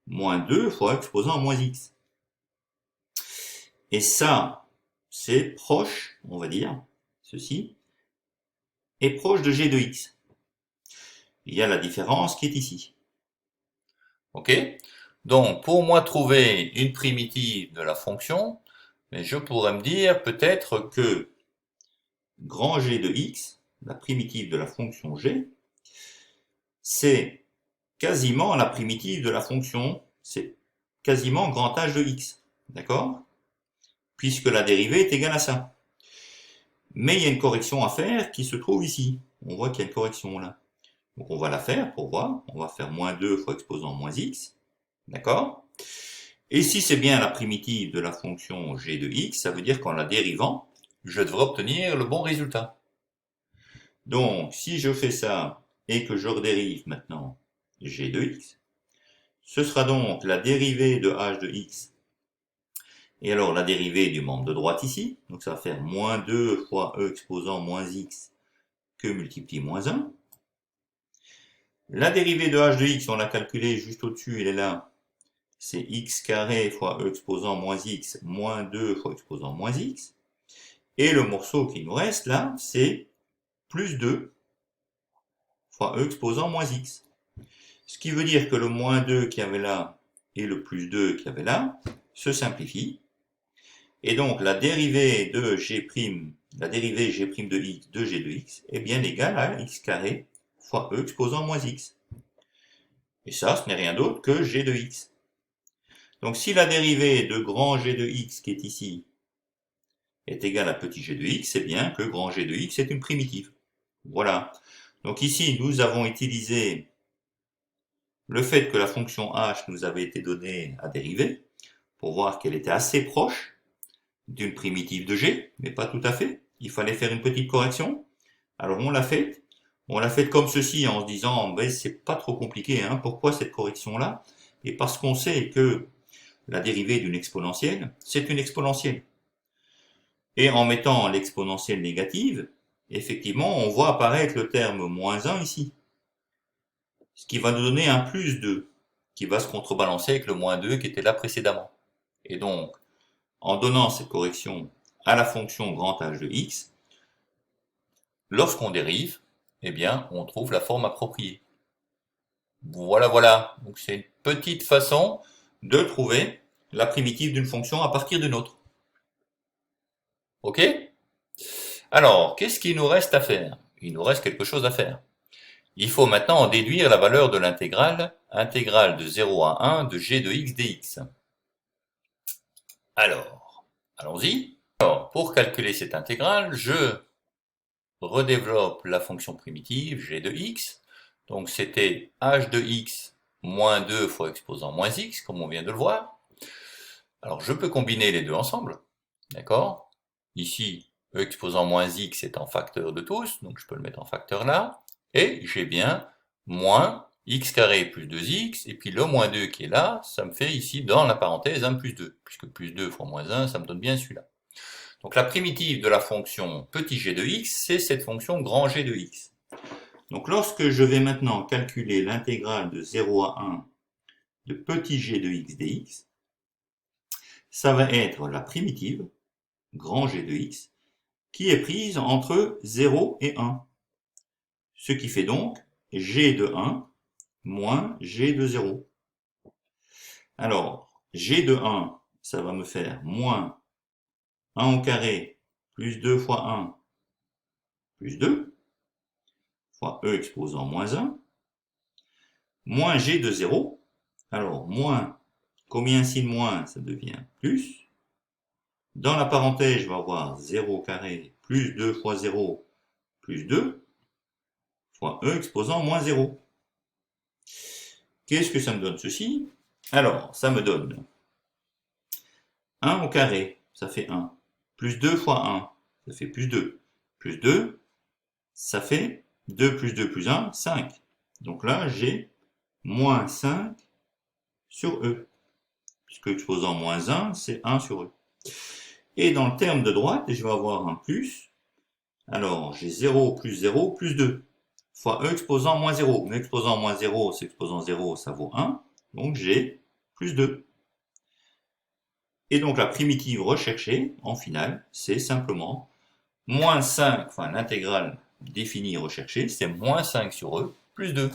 moins 2 fois e exposant moins x. Et ça, c'est proche, on va dire, ceci, est proche de g de x. Il y a la différence qui est ici. Ok? Donc, pour moi trouver une primitive de la fonction, je pourrais me dire peut-être que grand G de x, la primitive de la fonction g, c'est quasiment la primitive de la fonction, c'est quasiment grand H de x. D'accord? Puisque la dérivée est égale à ça. Mais il y a une correction à faire qui se trouve ici. On voit qu'il y a une correction là. Donc on va la faire pour voir. On va faire moins 2 fois exposant moins x. D'accord? Et si c'est bien la primitive de la fonction g de x, ça veut dire qu'en la dérivant, je devrais obtenir le bon résultat. Donc, si je fais ça et que je redérive maintenant g de x, ce sera donc la dérivée de h de x. Et alors la dérivée du membre de droite ici, donc ça va faire moins 2 fois e exposant moins x que multiplie moins 1. La dérivée de h de x, on l'a calculée juste au-dessus, elle est là. C'est x carré fois e exposant moins x moins 2 fois exposant moins x. Et le morceau qui nous reste là, c'est plus 2 fois e exposant moins x. Ce qui veut dire que le moins 2 qu'il y avait là et le plus 2 qu'il y avait là se simplifient. Et donc la dérivée de g', la dérivée g' de x de g de x est bien égale à x carré fois e exposant moins x. Et ça, ce n'est rien d'autre que g de x. Donc si la dérivée de grand G de x qui est ici est égal à petit g de x, c'est bien que grand G de x est une primitive. Voilà. Donc ici, nous avons utilisé le fait que la fonction h nous avait été donnée à dériver, pour voir qu'elle était assez proche d'une primitive de g, mais pas tout à fait. Il fallait faire une petite correction. Alors on l'a faite. On l'a faite comme ceci en se disant, ben, c'est pas trop compliqué, hein. Pourquoi cette correction-là? Et parce qu'on sait que la dérivée d'une exponentielle, c'est une exponentielle. Et en mettant l'exponentielle négative, effectivement, on voit apparaître le terme moins 1 ici. Ce qui va nous donner un plus 2, qui va se contrebalancer avec le moins 2 qui était là précédemment. Et donc, en donnant cette correction à la fonction grand H de x, lorsqu'on dérive, eh bien, on trouve la forme appropriée. Voilà, voilà. Donc, c'est une petite façon de trouver la primitive d'une fonction à partir d'une autre. Ok? Alors, qu'est-ce qu'il nous reste à faire? Il nous reste quelque chose à faire. Il faut maintenant en déduire la valeur de l'intégrale, intégrale de 0 à 1 de g de x dx. Alors, allons-y. Alors, pour calculer cette intégrale, je redéveloppe la fonction primitive g de x. Donc c'était h de x moins 2 fois exposant moins x, comme on vient de le voir. Alors je peux combiner les deux ensemble, d'accord? Ici, e exposant moins x est en facteur de tous, donc je peux le mettre en facteur là. Et j'ai bien moins x carré plus 2x, et puis le moins 2 qui est là, ça me fait ici dans la parenthèse 1 plus 2, puisque plus 2 fois moins 1, ça me donne bien celui-là. Donc la primitive de la fonction petit g de x, c'est cette fonction grand G de x. Donc lorsque je vais maintenant calculer l'intégrale de 0 à 1 de petit g de x dx, ça va être la primitive, grand G de x, qui est prise entre 0 et 1. Ce qui fait donc g de 1 moins g de 0. Alors, g de 1, ça va me faire moins 1 au carré plus 2 fois 1 plus 2 fois e exposant moins 1 moins g de 0. Alors, moins, combien signe moins, ça devient plus. Dans la parenthèse, je vais avoir 0 au carré plus 2 fois 0 plus 2 fois e exposant moins 0. Qu'est-ce que ça me donne ceci? Alors, ça me donne 1 au carré, ça fait 1. Plus 2 fois 1, ça fait plus 2. Plus 2, ça fait 2 plus 2 plus 1, 5. Donc là, j'ai moins 5 sur E. Puisque exposant moins 1, c'est 1 sur E. Et dans le terme de droite, je vais avoir un plus. Alors, j'ai 0 plus 2. Fois E exposant moins 0. Mais exposant moins 0, c'est exposant 0, ça vaut 1. Donc j'ai plus 2. Et donc la primitive recherchée, en finale, c'est simplement moins 5, enfin l'intégrale définie recherchée, c'est moins 5 sur E plus 2.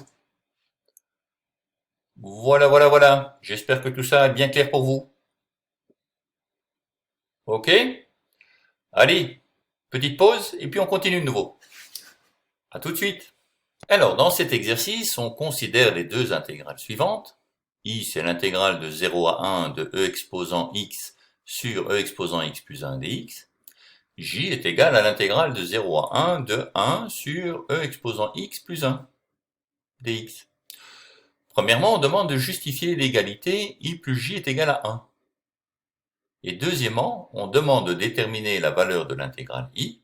Voilà, voilà, voilà. J'espère que tout ça est bien clair pour vous. Ok? Allez, petite pause et puis on continue de nouveau. À tout de suite. Alors, dans cet exercice, on considère les deux intégrales suivantes. I, c'est l'intégrale de 0 à 1 de e exposant x sur e exposant x plus 1 dx. J est égal à l'intégrale de 0 à 1 de 1 sur e exposant x plus 1 dx. Premièrement, on demande de justifier l'égalité i plus j est égal à 1. Et deuxièmement, on demande de déterminer la valeur de l'intégrale i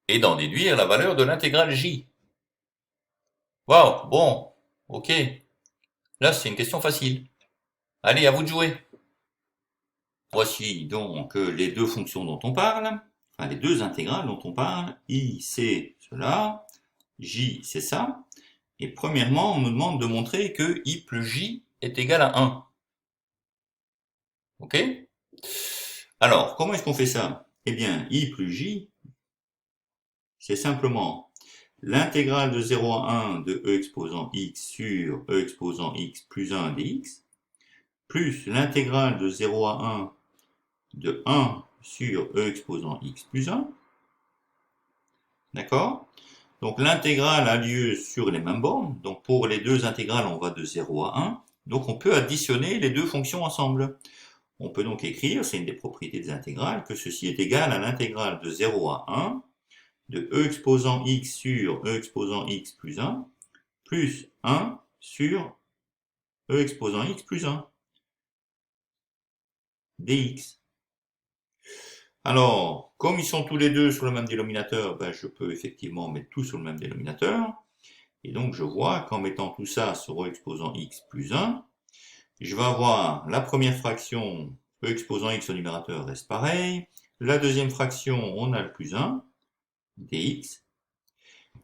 et d'en déduire la valeur de l'intégrale j. Waouh, bon, ok. Là, c'est une question facile. Allez, à vous de jouer. Voici donc les deux fonctions dont on parle, enfin les deux intégrales dont on parle. I, c'est cela, j, c'est ça. Et premièrement, on nous demande de montrer que i plus j est égal à 1. Ok? Alors, comment est-ce qu'on fait ça? Eh bien, i plus j, c'est simplement l'intégrale de 0 à 1 de e exposant x sur e exposant x plus 1 dx, plus l'intégrale de 0 à 1 de 1 sur e exposant x plus 1. D'accord? Donc l'intégrale a lieu sur les mêmes bornes. Donc pour les deux intégrales, on va de 0 à 1. Donc on peut additionner les deux fonctions ensemble. On peut donc écrire, c'est une des propriétés des intégrales, que ceci est égal à l'intégrale de 0 à 1 de e exposant x sur e exposant x plus 1 plus 1 sur e exposant x plus 1 dx. Alors, comme ils sont tous les deux sur le même dénominateur, ben, je peux effectivement mettre tout sur le même dénominateur. Et donc, je vois qu'en mettant tout ça sur e exposant x plus 1, je vais avoir la première fraction, e exposant x au numérateur reste pareil. La deuxième fraction, on a le plus 1, dx.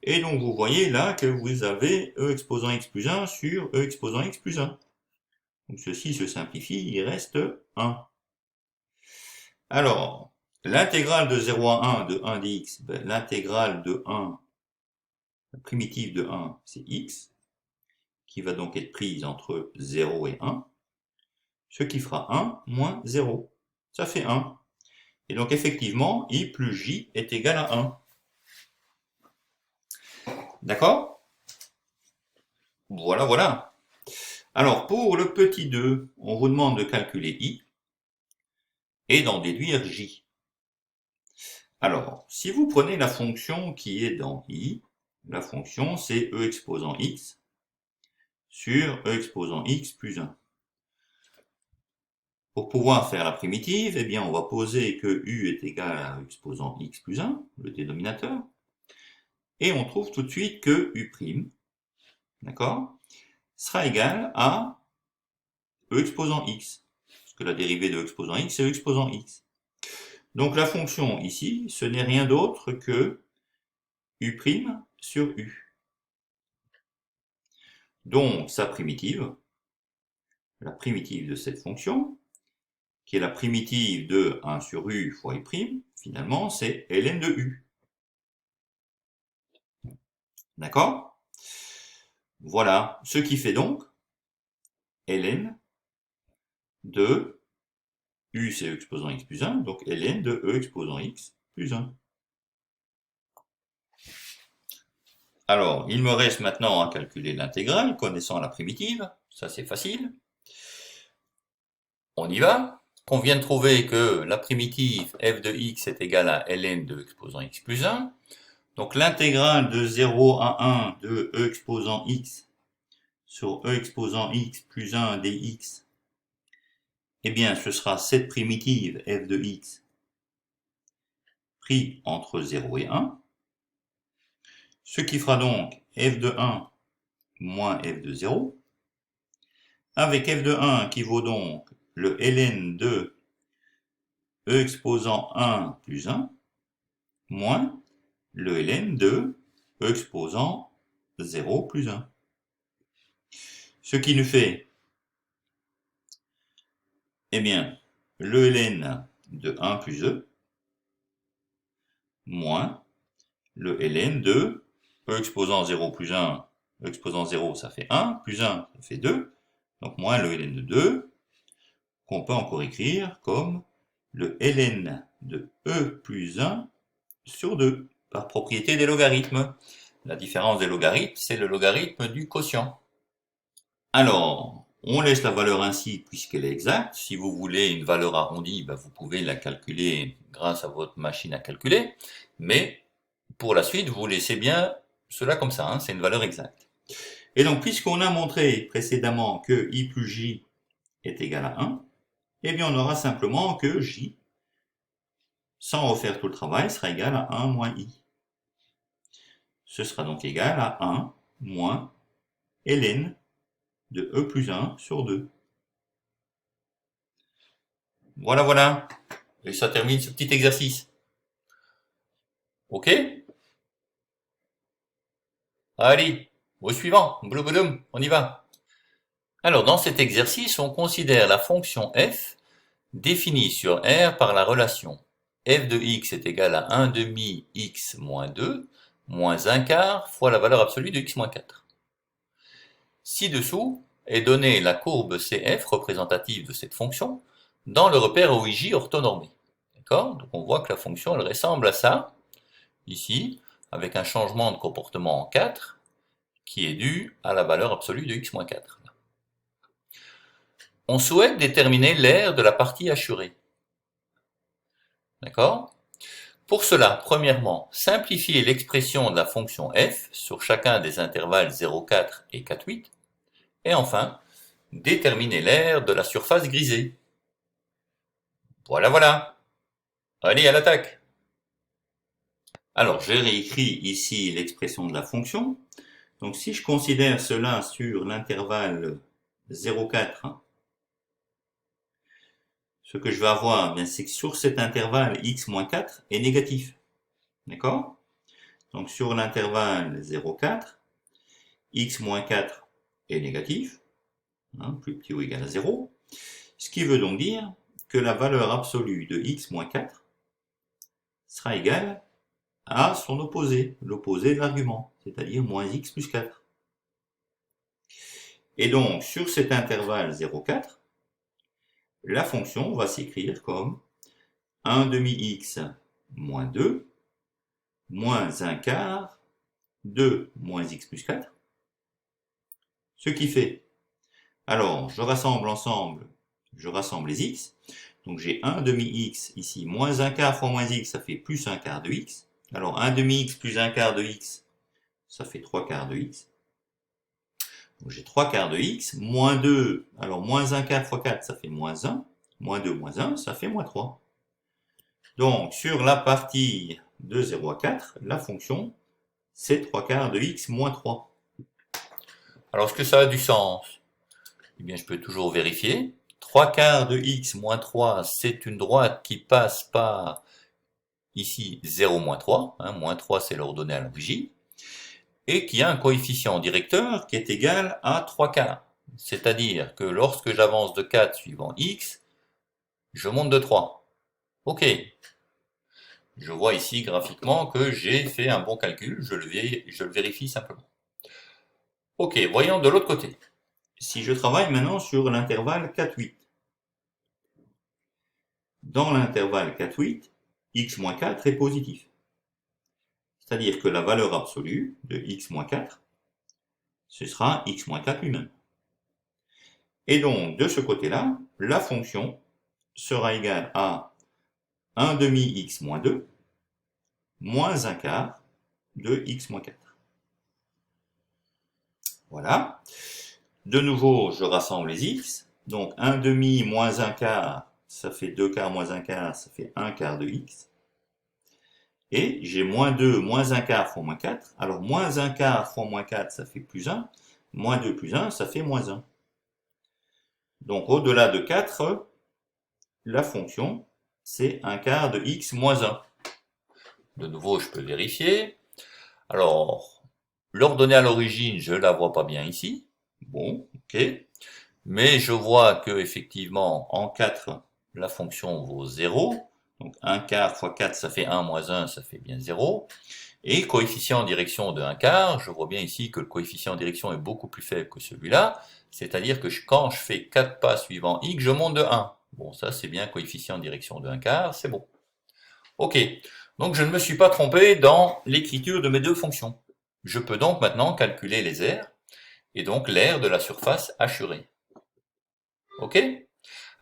Et donc, vous voyez là que vous avez e exposant x plus 1 sur e exposant x plus 1. Donc, ceci se simplifie, il reste 1. Alors, l'intégrale de 0 à 1 de 1 dx, ben, l'intégrale de 1, la primitive de 1, c'est x, qui va donc être prise entre 0 et 1, ce qui fera 1 moins 0. Ça fait 1. Et donc effectivement, i plus j est égal à 1. D'accord? Voilà, voilà. Alors, pour le petit 2, on vous demande de calculer i et d'en déduire j. Alors, si vous prenez la fonction qui est dans i, la fonction c'est e exposant x sur e exposant x plus 1. Pour pouvoir faire la primitive, eh bien, on va poser que u est égal à e exposant x plus 1, le dénominateur, et on trouve tout de suite que u', d'accord, sera égal à e exposant x, parce que la dérivée de e exposant x, c'est e exposant x. Donc la fonction ici, ce n'est rien d'autre que u' sur u. Donc sa primitive, la primitive de cette fonction, qui est la primitive de 1 sur u fois u', finalement, c'est ln de u. D'accord? Voilà, ce qui fait donc ln de u, c'est e exposant x plus 1, donc ln de e exposant x plus 1. Alors, il me reste maintenant à calculer l'intégrale, connaissant la primitive, ça c'est facile. On y va. On vient de trouver que la primitive f de x est égale à ln de e exposant x plus 1. Donc l'intégrale de 0 à 1 de e exposant x sur e exposant x plus 1 dx, eh bien ce sera cette primitive f de x pris entre 0 et 1, ce qui fera donc f de 1 moins f de 0, avec f de 1 qui vaut donc le ln de e exposant 1 plus 1, moins le ln de e exposant 0 plus 1. Ce qui nous fait, eh bien, le ln de 1 plus e, moins le ln de e exposant 0 plus 1, e exposant 0 ça fait 1, plus 1 ça fait 2, donc moins le ln de 2, qu'on peut encore écrire comme le ln de e plus 1 sur 2, par propriété des logarithmes. La différence des logarithmes, c'est le logarithme du quotient. Alors, on laisse la valeur ainsi puisqu'elle est exacte. Si vous voulez une valeur arrondie, ben vous pouvez la calculer grâce à votre machine à calculer. Mais pour la suite, vous laissez bien cela comme ça, hein, c'est une valeur exacte. Et donc, puisqu'on a montré précédemment que i plus j est égal à 1, eh bien on aura simplement que j, sans refaire tout le travail, sera égal à 1 moins i. Ce sera donc égal à 1 moins ln de e plus 1 sur 2. Voilà, voilà. Et ça termine ce petit exercice. Ok? Allez, au suivant. Blouboum, on y va. Alors, dans cet exercice, on considère la fonction f définie sur R par la relation f de x est égal à 1 demi x moins 2 moins 1 quart fois la valeur absolue de x moins 4. Ci-dessous est donnée la courbe CF représentative de cette fonction dans le repère OIJ orthonormé. D'accord? Donc on voit que la fonction elle ressemble à ça, ici, avec un changement de comportement en 4, qui est dû à la valeur absolue de x moins 4. on souhaite déterminer l'aire de la partie assurée. D'accord? Pour cela, premièrement, simplifier l'expression de la fonction f sur chacun des intervalles 0,4 et 4,8. Et enfin, déterminer l'aire de la surface grisée. Voilà, voilà. Allez, à l'attaque. Alors, je réécris ici l'expression de la fonction. Donc, si je considère cela sur l'intervalle 0,4, ce que je vais avoir, c'est que sur cet intervalle, x moins 4 est négatif. D'accord? Donc, sur l'intervalle 0,4, x moins 4 est négatif, plus petit ou égal à 0. Ce qui veut donc dire que la valeur absolue de x moins 4 sera égale à son opposé, l'opposé de l'argument, c'est-à-dire moins x plus 4. Et donc, sur cet intervalle 0,4, la fonction va s'écrire comme 1 demi x moins 2 moins 1 quart 2 moins x plus 4. Ce qui fait, alors je rassemble ensemble, je rassemble les x. Donc j'ai 1 demi x ici, moins 1 quart fois moins x, ça fait plus 1 quart de x. Alors 1 demi x plus 1 quart de x, ça fait 3 quarts de x. Donc j'ai 3 quarts de x, moins 2, alors moins 1 quart fois 4, ça fait moins 1. Moins 2 moins 1, ça fait moins 3. Donc sur la partie de 0 à 4, la fonction, c'est 3 quarts de x moins 3. Alors est-ce que ça a du sens? Eh bien je peux toujours vérifier. 3 quarts de x moins 3, c'est une droite qui passe par ici 0 moins 3. Moins 3 c'est l'ordonnée à l'origine. Et qui a un coefficient directeur qui est égal à 3 quarts. C'est-à-dire que lorsque j'avance de 4 suivant x, je monte de 3. Ok. Je vois ici graphiquement que j'ai fait un bon calcul, je le vérifie simplement. Ok, voyons de l'autre côté. Si je travaille maintenant sur l'intervalle 4,8. Dans l'intervalle 4,8, x moins 4 est positif. C'est-à-dire que la valeur absolue de x moins 4, ce sera x moins 4 lui-même. Et donc, de ce côté-là, la fonction sera égale à 1 demi x moins 2 moins 1 quart de x moins 4. Voilà. De nouveau, je rassemble les x. Donc 1 demi moins 1 quart, ça fait 2 quarts moins 1 quart, ça fait 1 quart de x. Et j'ai moins 2 moins 1 quart fois moins 4. Alors moins 1 quart fois moins 4, ça fait plus 1. Moins 2 plus 1, ça fait moins 1. Donc au-delà de 4, la fonction, c'est 1 quart de x moins 1. De nouveau, je peux vérifier. Alors, l'ordonnée à l'origine, je ne la vois pas bien ici. Bon, ok. Mais je vois que effectivement, en 4, la fonction vaut 0. Donc 1 quart fois 4, ça fait 1 moins 1, ça fait bien 0. Et coefficient en direction de 1 quart, je vois bien ici que le coefficient en direction est beaucoup plus faible que celui-là. C'est-à-dire que quand je fais 4 pas suivant x, je monte de 1. Bon, ça c'est bien coefficient en direction de 1 quart, c'est bon. Ok, donc je ne me suis pas trompé dans l'écriture de mes deux fonctions. Je peux donc maintenant calculer les aires, et donc l'aire de la surface assurée. Ok?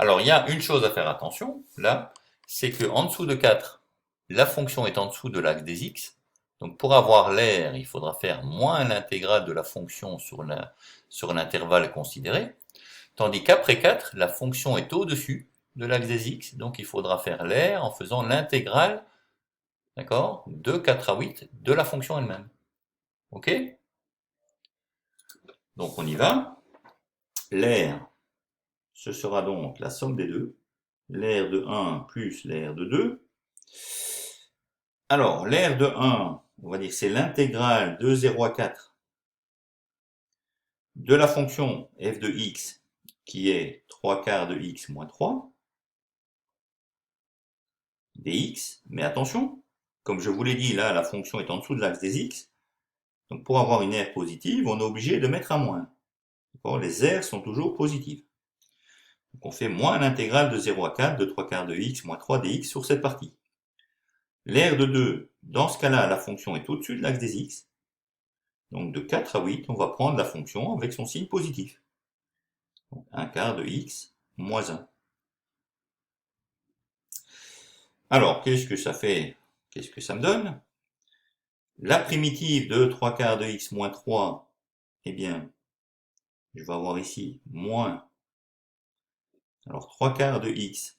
Alors, il y a une chose à faire attention, là, c'est qu'en dessous de 4, la fonction est en dessous de l'axe des x. Donc, pour avoir l'aire, il faudra faire moins l'intégrale de la fonction sur l'intervalle considéré. Tandis qu'après 4, la fonction est au-dessus de l'axe des x. Donc, il faudra faire l'aire en faisant l'intégrale, d'accord, de 4 à 8 de la fonction elle-même. Ok? Donc, on y va. L'aire, ce sera donc la somme des deux. L'aire de 1 plus l'aire de 2. Alors, l'aire de 1, on va dire c'est l'intégrale de 0 à 4 de la fonction f de x qui est 3 quarts de x moins 3 dx. Mais attention, comme je vous l'ai dit, là, la fonction est en dessous de l'axe des x. Donc, pour avoir une aire positive, on est obligé de mettre un moins. Les aires sont toujours positives. Donc, on fait moins l'intégrale de 0 à 4 de 3 quarts de x moins 3 dx sur cette partie. L'aire de 2, dans ce cas-là, la fonction est au-dessus de l'axe des x. Donc de 4 à 8, on va prendre la fonction avec son signe positif. Donc 1 quart de x moins 1. Alors, qu'est-ce que ça fait? Qu'est-ce que ça me donne? La primitive de 3 quarts de x moins 3, eh bien, je vais avoir ici moins, alors 3 quarts de x.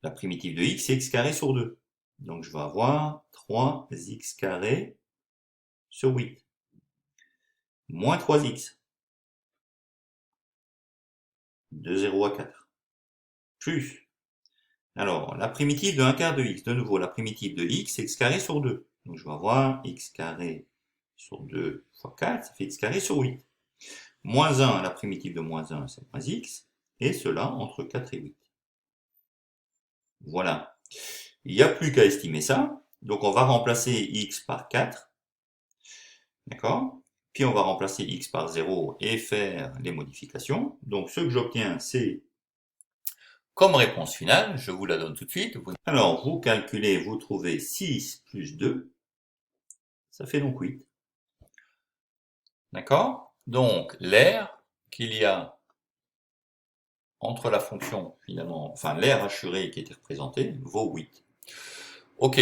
La primitive de x, c'est x carré sur 2. Donc je vais avoir 3x carré sur 8. Moins 3x. De 0 à 4. Plus. Alors, la primitive de 1 quart de x. De nouveau, la primitive de x, c'est x carré sur 2. Donc je vais avoir x carré sur 2 fois 4, ça fait x carré sur 8. Moins 1, la primitive de moins 1, c'est moins x. Et cela entre 4 et 8. Voilà. Il n'y a plus qu'à estimer ça. Donc on va remplacer x par 4. D'accord? Puis on va remplacer x par 0 et faire les modifications. Donc ce que j'obtiens, c'est... Comme réponse finale, je vous la donne tout de suite. Alors, vous calculez, vous trouvez 6 plus 2. Ça fait donc 8. D'accord? Donc, l'air qu'il y a entre la fonction, finalement, enfin l'air assuré qui était représenté, vaut 8. Ok.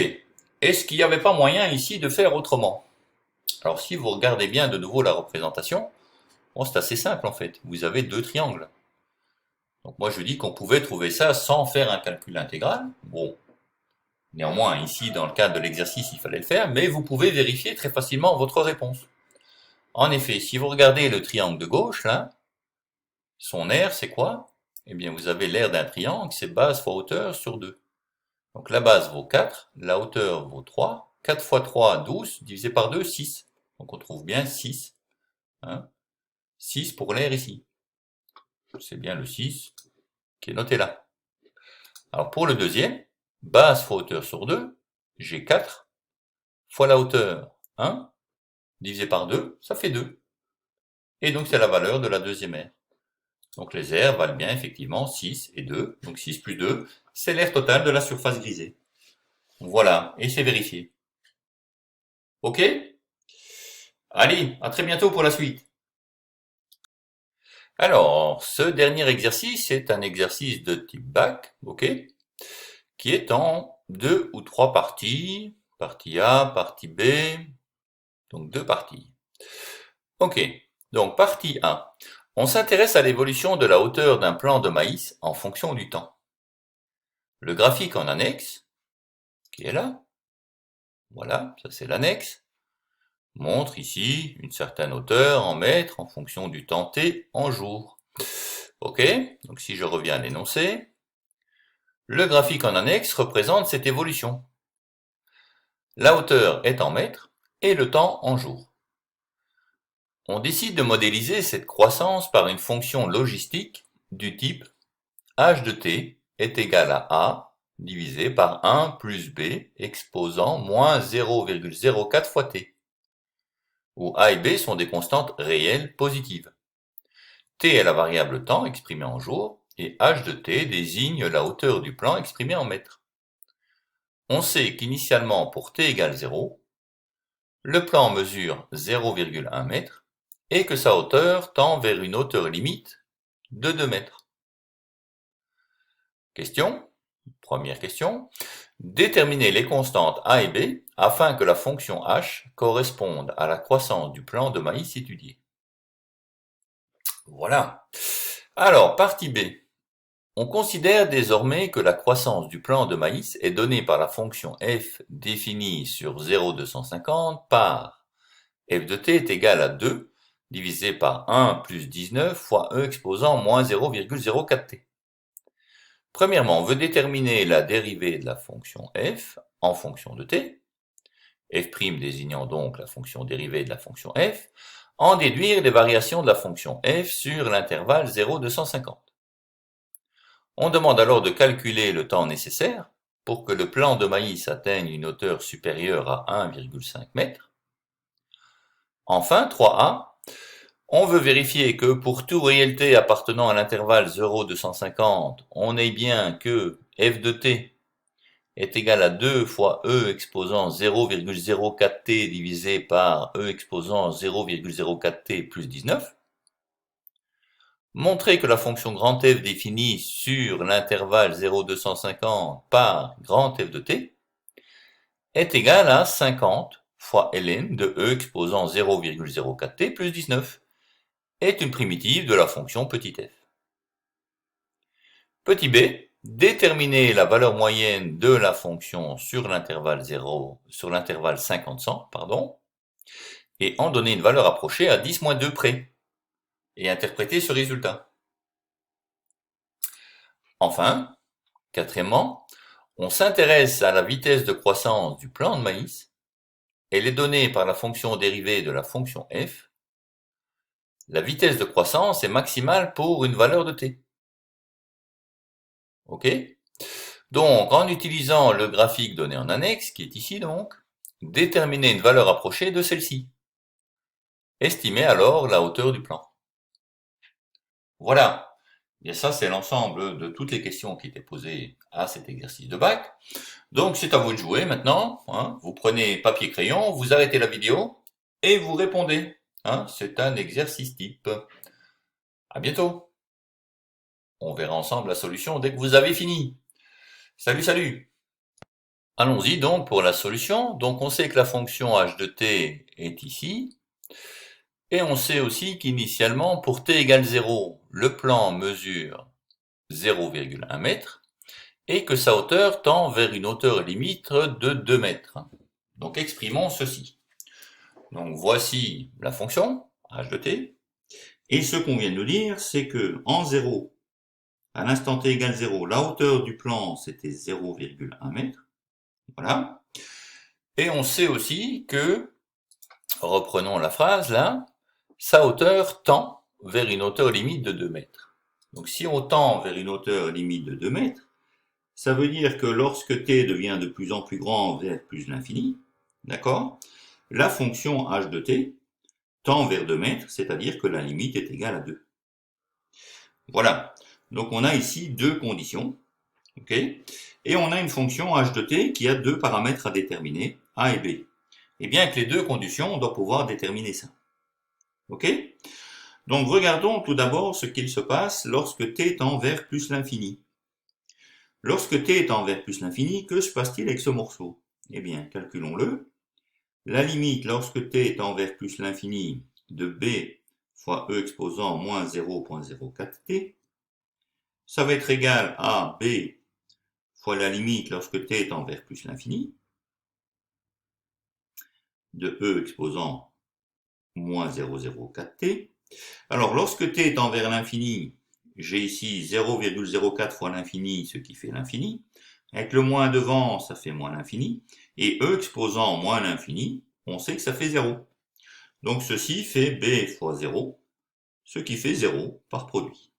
Est-ce qu'il n'y avait pas moyen ici de faire autrement? Alors, si vous regardez bien de nouveau la représentation, bon, c'est assez simple en fait. Vous avez deux triangles. Donc moi, je dis qu'on pouvait trouver ça sans faire un calcul intégral. Bon. Néanmoins, ici, dans le cadre de l'exercice, il fallait le faire, mais vous pouvez vérifier très facilement votre réponse. En effet, si vous regardez le triangle de gauche, là, son aire, c'est quoi? Eh bien, vous avez l'aire d'un triangle, c'est base fois hauteur sur 2. Donc la base vaut 4, la hauteur vaut 3. 4 fois 3, 12, divisé par 2, 6. Donc on trouve bien 6. Hein? 6 pour l'aire ici. C'est bien le 6 qui est noté là. Alors pour le deuxième, base fois hauteur sur 2, j'ai 4 fois la hauteur 1, divisé par 2, ça fait 2. Et donc c'est la valeur de la deuxième aire. Donc les aires valent bien effectivement 6 et 2. Donc 6 plus 2, c'est l'aire totale de la surface grisée. Voilà, et c'est vérifié. Ok? Allez, à très bientôt pour la suite. Alors, ce dernier exercice est un exercice de type bac, ok? Qui est en 2 ou 3 parties. Partie A, partie B, donc 2 parties. Ok, donc partie A. On s'intéresse à l'évolution de la hauteur d'un plant de maïs en fonction du temps. Le graphique en annexe, qui est là, voilà, ça c'est l'annexe, montre ici une certaine hauteur en mètres en fonction du temps t en jours. Ok, donc si je reviens à l'énoncé, le graphique en annexe représente cette évolution. La hauteur est en mètres et le temps en jours. On décide de modéliser cette croissance par une fonction logistique du type h de t est égal à a divisé par 1 plus b exposant moins 0,04 fois t, où a et b sont des constantes réelles positives. T est la variable temps exprimée en jours, et h de t désigne la hauteur du plan exprimée en mètres. On sait qu'initialement pour t égale 0, le plan mesure 0,1 mètre et que sa hauteur tend vers une hauteur limite de 2 mètres. Question, première question, déterminer les constantes a et b afin que la fonction h corresponde à la croissance du plant de maïs étudié. Voilà. Alors, partie B. On considère désormais que la croissance du plant de maïs est donnée par la fonction f définie sur 0,250 par f de t est égal à 2 divisé par 1 plus 19 fois e exposant moins 0,04 t. Premièrement, on veut déterminer la dérivée de la fonction f en fonction de t, f' désignant donc la fonction dérivée de la fonction f, en déduire les variations de la fonction f sur l'intervalle 0,250. On demande alors de calculer le temps nécessaire pour que le plant de maïs atteigne une hauteur supérieure à 1,5 m. Enfin, 3a, on veut vérifier que pour tout réel t appartenant à l'intervalle 0,250, on ait bien que f de t est égal à 2 fois e exposant 0,04 t divisé par e exposant 0,04 t plus 19. Montrer que la fonction grand F définie sur l'intervalle 0,250 par grand F de t est égale à 50 fois ln de e exposant 0,04t plus 19, est une primitive de la fonction petit f. Petit b, déterminer la valeur moyenne de la fonction sur l'intervalle 50-100, et en donner une valeur approchée à 10-2 près, et interpréter ce résultat. Enfin, quatrièmement, on s'intéresse à la vitesse de croissance du plant de maïs. Elle est donnée par la fonction dérivée de la fonction f. La vitesse de croissance est maximale pour une valeur de t. Ok? Donc, en utilisant le graphique donné en annexe, qui est ici donc, déterminer une valeur approchée de celle-ci. Estimez alors la hauteur du plan. Voilà. Et ça, c'est l'ensemble de toutes les questions qui étaient posées à cet exercice de bac. Donc, c'est à vous de jouer maintenant. Vous prenez papier-crayon, vous arrêtez la vidéo et vous répondez. C'est un exercice type. À bientôt. On verra ensemble la solution dès que vous avez fini. Salut, salut. Allons-y donc pour la solution. Donc, on sait que la fonction h de t est ici. Et on sait aussi qu'initialement, pour t égale 0, le plan mesure 0,1 m et que sa hauteur tend vers une hauteur limite de 2 mètres. Donc exprimons ceci. Donc voici la fonction h de t. Et ce qu'on vient de nous dire, c'est que en 0, à l'instant t égale 0, la hauteur du plan, c'était 0,1 m. Voilà. Et on sait aussi que, reprenons la phrase là, sa hauteur tend vers une hauteur limite de 2 mètres. Donc si on tend vers une hauteur limite de 2 mètres, ça veut dire que lorsque t devient de plus en plus grand vers plus l'infini, d'accord, la fonction h de t tend vers 2 mètres, c'est-à-dire que la limite est égale à 2. Voilà. Donc on a ici deux conditions. Ok, et on a une fonction h de t qui a deux paramètres à déterminer, a et b. Et bien avec les deux conditions, on doit pouvoir déterminer ça. Ok? Donc regardons tout d'abord ce qu'il se passe lorsque t tend vers plus l'infini. Lorsque t tend vers plus l'infini, que se passe-t-il avec ce morceau? Eh bien, calculons-le. La limite lorsque t tend vers plus l'infini de b fois e exposant moins 0,04t, ça va être égal à b fois la limite lorsque t tend vers plus l'infini de e exposant moins 0,04t. Alors, lorsque t tend vers l'infini, j'ai ici 0,04 fois l'infini, ce qui fait l'infini. Avec le moins devant, ça fait moins l'infini. Et e exposant moins l'infini, on sait que ça fait 0. Donc, ceci fait b fois 0, ce qui fait 0 par produit.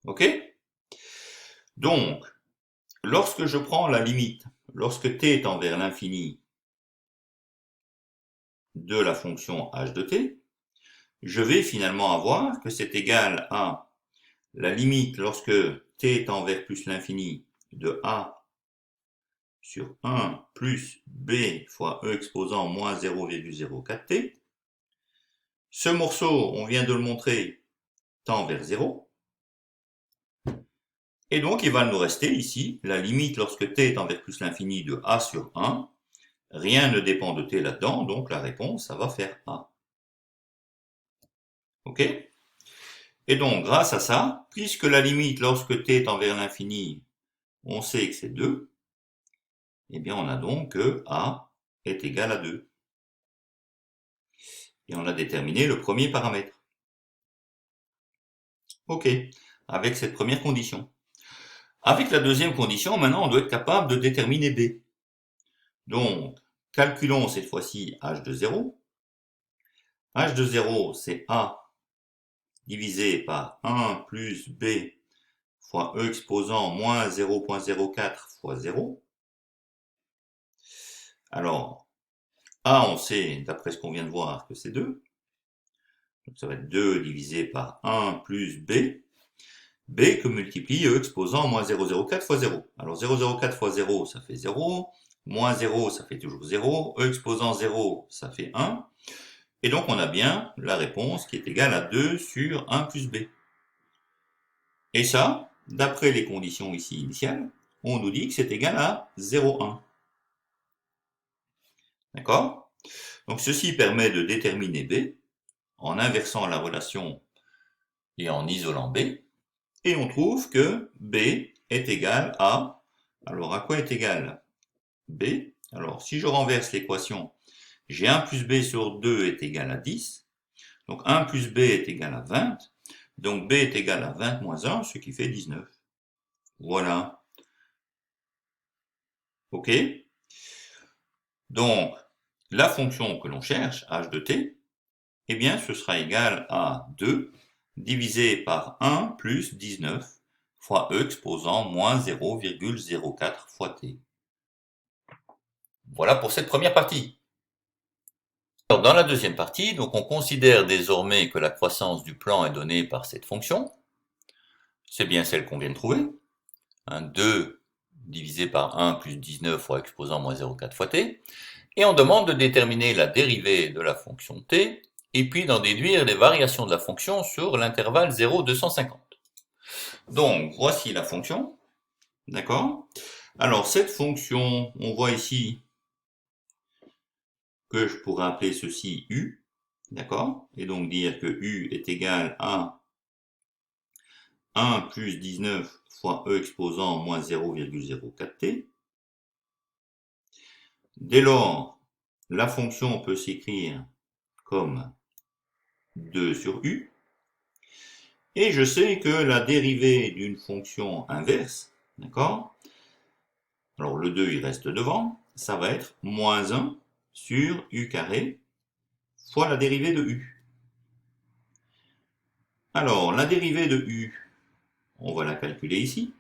Ok? Donc, lorsque je prends la limite, lorsque t tend vers l'infini de la fonction h de t, je vais finalement avoir que c'est égal à la limite lorsque t tend vers plus l'infini de a sur 1 plus b fois e exposant moins 0,04t. Ce morceau, on vient de le montrer, tend vers 0. Et donc, il va nous rester ici la limite lorsque t tend vers plus l'infini de a sur 1. Rien ne dépend de t là-dedans, donc la réponse, ça va faire a. Ok? Et donc, grâce à ça, puisque la limite lorsque t tend vers l'infini, on sait que c'est 2, eh bien on a donc que a est égal à 2. Et on a déterminé le premier paramètre. Ok, avec cette première condition. Avec la deuxième condition, maintenant on doit être capable de déterminer b. Donc, calculons cette fois-ci h de 0. h de 0, c'est a divisé par 1 plus b fois e exposant moins 0,04 fois 0. Alors, a, on sait, d'après ce qu'on vient de voir, que c'est 2. Donc ça va être 2 divisé par 1 plus b. B que multiplie e exposant moins 0,04 fois 0. Alors 0,04 fois 0, ça fait 0. Moins 0, ça fait toujours 0. E exposant 0, ça fait 1. Et donc on a bien la réponse qui est égale à 2 sur 1 plus b. Et ça, d'après les conditions ici initiales, on nous dit que c'est égal à 0,1. D'accord? Donc ceci permet de déterminer B en inversant la relation et en isolant B. Et on trouve que B est égal à... Alors à quoi est égal B? Alors si je renverse l'équation, j'ai 1 plus B sur 2 est égal à 10. Donc 1 plus B est égal à 20. Donc B est égal à 20 moins 1, ce qui fait 19. Voilà. OK? Donc, la fonction que l'on cherche, h de t, eh bien, ce sera égal à 2 divisé par 1 plus 19 fois e exposant moins 0,04 fois t. Voilà pour cette première partie. Alors, dans la deuxième partie, donc on considère désormais que la croissance du plan est donnée par cette fonction. C'est bien celle qu'on vient de trouver. 2 divisé par 1 plus 19 fois exposant moins 0,4 fois t. Et on demande de déterminer la dérivée de la fonction t, et puis d'en déduire les variations de la fonction sur l'intervalle 0,250. Donc, voici la fonction. D'accord? Alors, cette fonction, on voit ici que je pourrais appeler ceci u. D'accord? Et donc dire que u est égal à 1 plus 19 fois e exposant moins 0,04t. Dès lors, la fonction peut s'écrire comme 2 sur u. Et je sais que la dérivée d'une fonction inverse, d'accord? Alors le 2 il reste devant, ça va être moins 1 sur u carré fois la dérivée de u. Alors la dérivée de u, on va la calculer ici.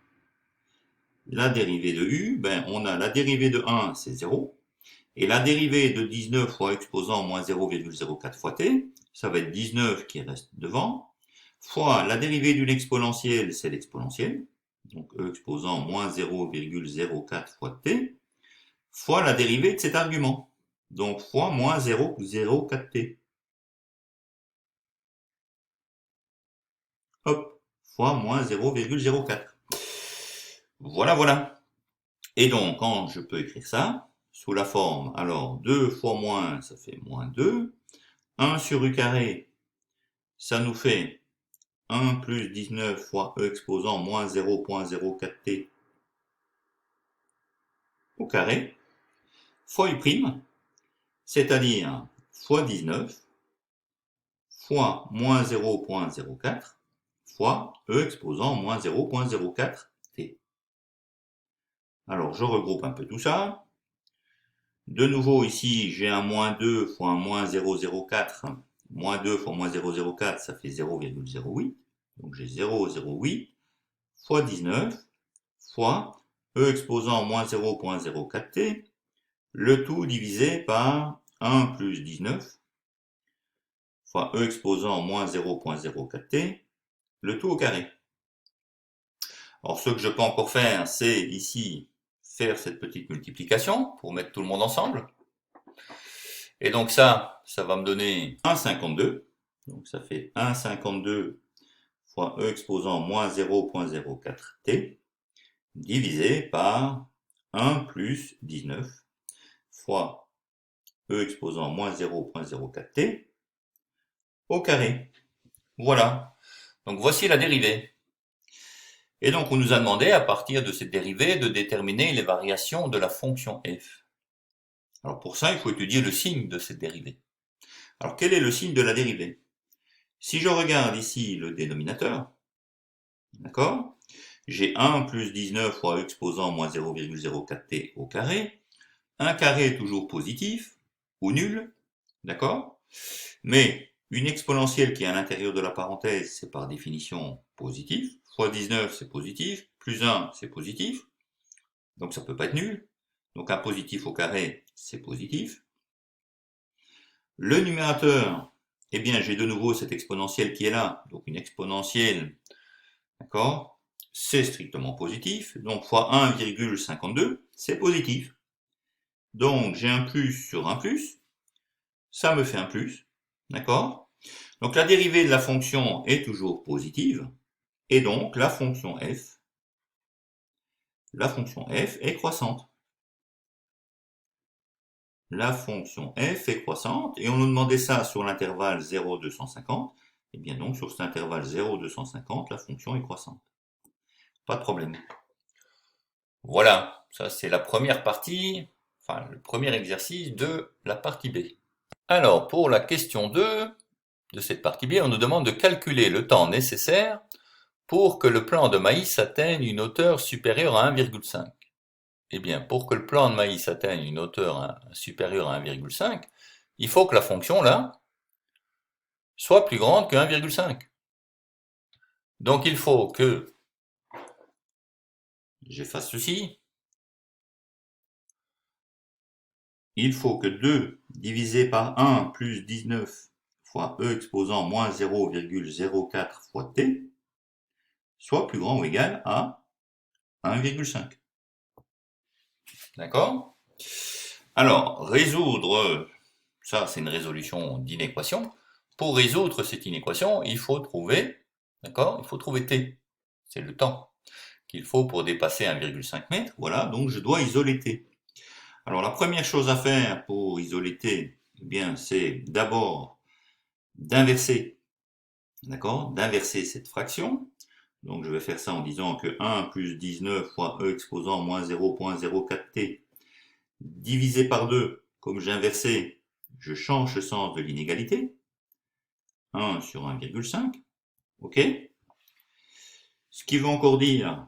La dérivée de u, ben, on a la dérivée de 1, c'est 0. Et la dérivée de 19 fois exposant moins 0,04 fois t, ça va être 19 qui reste devant, fois la dérivée d'une exponentielle, c'est l'exponentielle, donc e exposant moins 0,04 fois t, fois la dérivée de cet argument, donc fois moins 0,04t. Hop, fois moins 0,04. Voilà, voilà. Et donc, quand je peux écrire ça, sous la forme, alors 2 fois moins, ça fait moins 2. 1 sur u carré, ça nous fait 1 plus 19 fois e exposant moins 0,04t au carré, fois u', c'est-à-dire fois 19, fois moins 0,04, fois e exposant moins 0,04t. Alors, je regroupe un peu tout ça. De nouveau, ici, j'ai un moins 2 fois un moins 0,04. Moins 2 fois moins 0,04, ça fait 0,08. Donc, j'ai 0,08 fois 19 fois e exposant moins 0,04t, le tout divisé par 1 plus 19 fois e exposant moins 0,04t, le tout au carré. Alors, ce que je peux encore faire, c'est ici faire cette petite multiplication pour mettre tout le monde ensemble. Et donc ça va me donner 1,52. Donc ça fait 1,52 fois e exposant moins 0,04t divisé par 1 plus 19 fois e exposant moins 0,04t au carré. Voilà. Donc voici la dérivée. Et donc on nous a demandé à partir de cette dérivée de déterminer les variations de la fonction f. Alors pour ça, il faut étudier le signe de cette dérivée. Alors quel est le signe de la dérivée? Si je regarde ici le dénominateur, d'accord, j'ai 1 plus 19 fois exposant moins 0,04t au carré. Un carré est toujours positif ou nul, d'accord? Mais une exponentielle qui est à l'intérieur de la parenthèse, c'est par définition positif. Fois 19, c'est positif. Plus 1, c'est positif. Donc ça ne peut pas être nul. Donc un positif au carré, c'est positif. Le numérateur, eh bien j'ai de nouveau cette exponentielle qui est là. Donc une exponentielle, d'accord, c'est strictement positif. Donc fois 1,52, c'est positif. Donc j'ai un plus sur un plus. Ça me fait un plus. D'accord? Donc la dérivée de la fonction est toujours positive. Et donc, la fonction f est croissante. La fonction f est croissante, et on nous demandait ça sur l'intervalle 0,250, et bien donc sur cet intervalle 0,250, la fonction est croissante. Pas de problème. Voilà, ça c'est la première partie, enfin le premier exercice de la partie B. Alors pour la question 2 de cette partie B, on nous demande de calculer le temps nécessaire pour que le plant de maïs atteigne une hauteur supérieure à 1,5. Eh bien, pour que le plant de maïs atteigne une hauteur supérieure à 1,5, il faut que la fonction là soit plus grande que 1,5. Donc il faut que j'efface ceci. Il faut que 2 divisé par 1 plus 19 fois e exposant moins 0,04 fois t soit plus grand ou égal à 1,5. D'accord? Alors, résoudre, ça c'est une résolution d'inéquation. Pour résoudre cette inéquation, il faut trouver, d'accord? Il faut trouver t. C'est le temps qu'il faut pour dépasser 1,5 mètres. Voilà, donc je dois isoler t. Alors la première chose à faire pour isoler t, eh bien, c'est d'abord d'inverser, d'accord? D'inverser cette fraction. Donc je vais faire ça en disant que 1 plus 19 fois e exposant moins 0,04t divisé par 2, comme j'ai inversé, je change le sens de l'inégalité. 1 sur 1,5, ok? Ce qui veut encore dire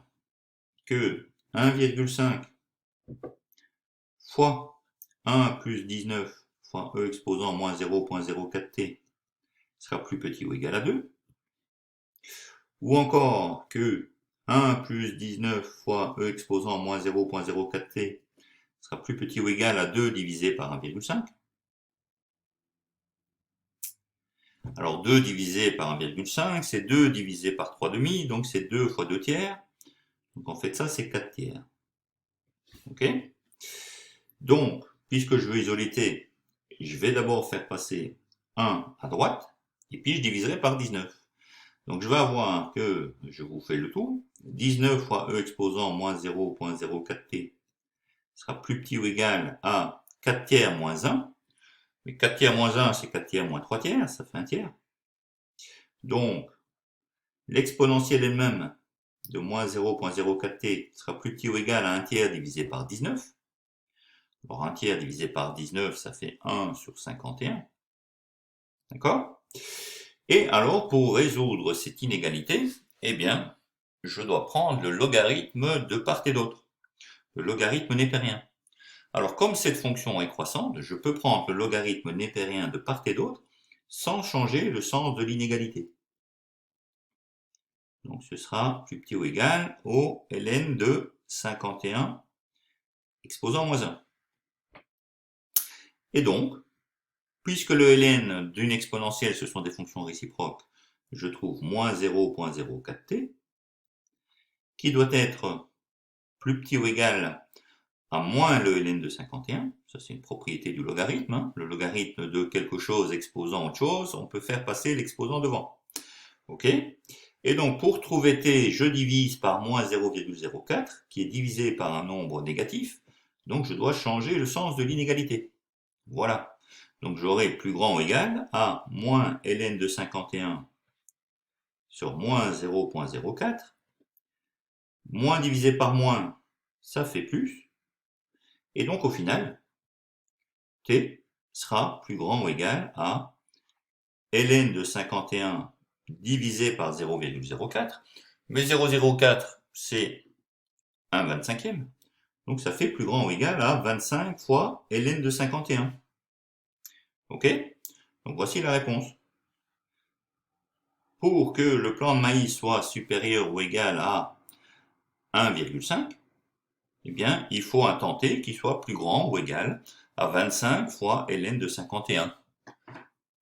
que 1,5 fois 1 plus 19 fois e exposant moins 0,04t sera plus petit ou égal à 2. Ou encore que 1 plus 19 fois e exposant moins 0,04t sera plus petit ou égal à 2 divisé par 1,5. Alors 2 divisé par 1,5, c'est 2 divisé par 3,5, donc c'est 2 fois 2 tiers. Donc en fait ça c'est 4 tiers. Ok? Donc, puisque je veux isoler t, je vais d'abord faire passer 1 à droite, et puis je diviserai par 19. Donc je vais avoir que, je vous fais le tout, 19 fois e exposant moins 0,04t sera plus petit ou égal à 4 tiers moins 1. Mais 4 tiers moins 1, c'est 4 tiers moins 3 tiers, ça fait 1 tiers. Donc, l'exponentielle elle-même de moins 0,04t sera plus petit ou égal à 1 tiers divisé par 19. Alors 1 tiers divisé par 19, ça fait 1 sur 51. D'accord? Et alors, pour résoudre cette inégalité, eh bien, je dois prendre le logarithme de part et d'autre. Le logarithme népérien. Alors, comme cette fonction est croissante, je peux prendre le logarithme népérien de part et d'autre sans changer le sens de l'inégalité. Donc, ce sera plus petit ou égal au ln de 51 exposant moins 1. Et donc, puisque le ln d'une exponentielle, ce sont des fonctions réciproques, je trouve moins 0,04t, qui doit être plus petit ou égal à moins le ln de 51, ça c'est une propriété du logarithme, hein. Le logarithme de quelque chose exposant autre chose, on peut faire passer l'exposant devant. Ok? Et donc pour trouver t, je divise par moins 0,04, qui est divisé par un nombre négatif, donc je dois changer le sens de l'inégalité. Voilà. Donc j'aurai plus grand ou égal à moins ln de 51 sur moins 0,04, moins divisé par moins, ça fait plus, et donc au final, t sera plus grand ou égal à ln de 51 divisé par 0,04, mais 0,04 c'est 1/25e, donc ça fait plus grand ou égal à 25 fois ln de 51. Ok? Donc voici la réponse. Pour que le plant de maïs soit supérieur ou égal à 1,5, eh bien, il faut un temps t qui soit plus grand ou égal à 25 fois ln de 51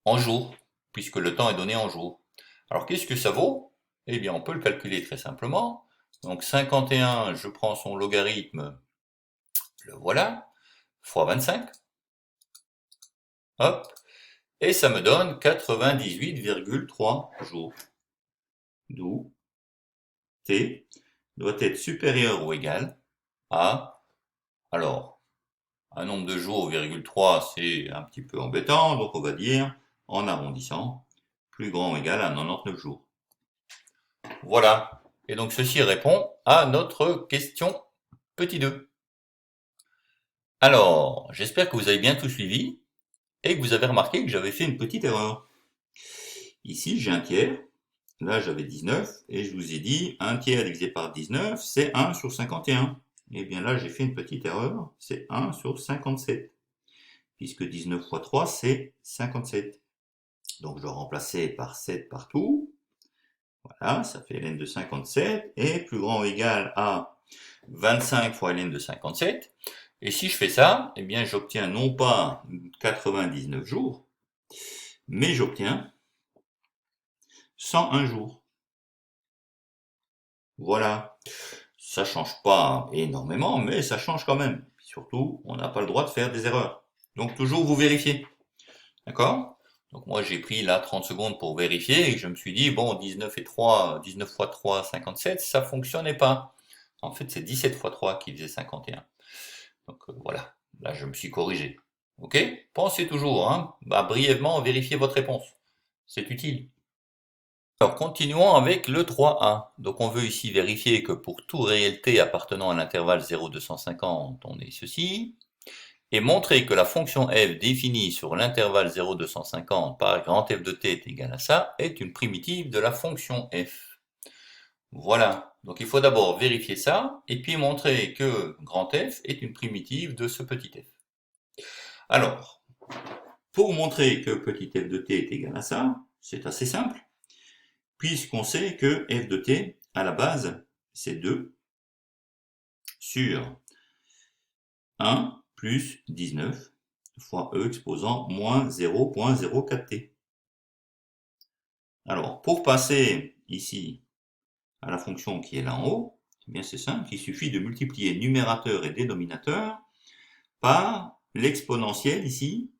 en jours, puisque le temps est donné en jours. Alors, qu'est-ce que ça vaut? Eh bien, on peut le calculer très simplement. Donc, 51, je prends son logarithme, le voilà, fois 25. Hop. Et ça me donne 98,3 jours. D'où t doit être supérieur ou égal à, alors, un nombre de jours, 3, c'est un petit peu embêtant, donc on va dire, en arrondissant, plus grand ou égal à 99 jours. Voilà. Et donc ceci répond à notre question petit 2. Alors, j'espère que vous avez bien tout suivi et que vous avez remarqué que j'avais fait une petite erreur. Ici, j'ai un tiers. Là, j'avais 19 et je vous ai dit 1 tiers divisé par 19, c'est 1 sur 51. Et bien là, j'ai fait une petite erreur, c'est 1 sur 57. Puisque 19 fois 3, c'est 57. Donc, je dois remplacer par 7 partout. Voilà, ça fait ln de 57. Et plus grand ou égal à 25 fois ln de 57. Et si je fais ça, eh bien j'obtiens non pas 99 jours, mais j'obtiens 101 jours. Voilà. Ça change pas énormément, mais ça change quand même. Surtout, on n'a pas le droit de faire des erreurs. Donc toujours vous vérifiez. D'accord? Donc moi j'ai pris là 30 secondes pour vérifier et je me suis dit, bon, 19 fois 3, 57, ça fonctionnait pas. En fait, c'est 17 fois 3 qui faisait 51. Donc voilà, là je me suis corrigé. Ok? Pensez toujours, hein, brièvement vérifier votre réponse. C'est utile. Alors continuons avec le 3a. Donc on veut ici vérifier que pour tout réel t appartenant à l'intervalle 0,250, on ait ceci. Et montrer que la fonction f définie sur l'intervalle 0,250 par grand f de t est égale à ça est une primitive de la fonction f. Voilà, donc il faut d'abord vérifier ça, et puis montrer que grand f est une primitive de ce petit f. Alors, pour montrer que petit f de t est égal à ça, c'est assez simple, puisqu'on sait que f de t, à la base, c'est 2 sur 1 plus 19 fois e exposant moins 0,04t. Alors, pour passer ici à la fonction qui est là en haut, eh bien c'est simple, il suffit de multiplier numérateur et dénominateur par l'exponentielle ici,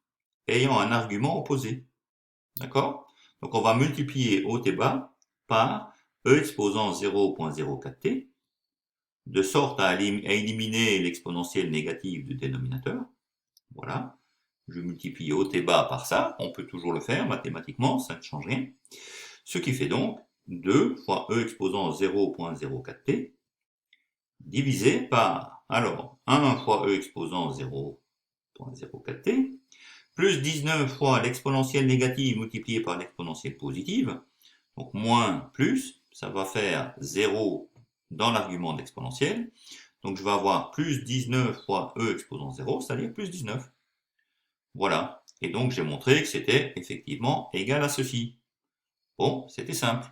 ayant un argument opposé. D'accord? Donc on va multiplier haut et bas par e exposant 0,04t, de sorte à éliminer l'exponentielle négative du dénominateur. Voilà. Je multiplie haut et bas par ça, on peut toujours le faire mathématiquement, ça ne change rien. Ce qui fait donc 2 fois e exposant 0,04t divisé par, alors, 1 fois e exposant 0,04t, plus 19 fois l'exponentielle négative multipliée par l'exponentielle positive, donc moins plus, ça va faire 0 dans l'argument d'exponentielle, donc je vais avoir plus 19 fois e exposant 0, c'est-à-dire plus 19. Voilà, et donc j'ai montré que c'était effectivement égal à ceci. Bon, c'était simple.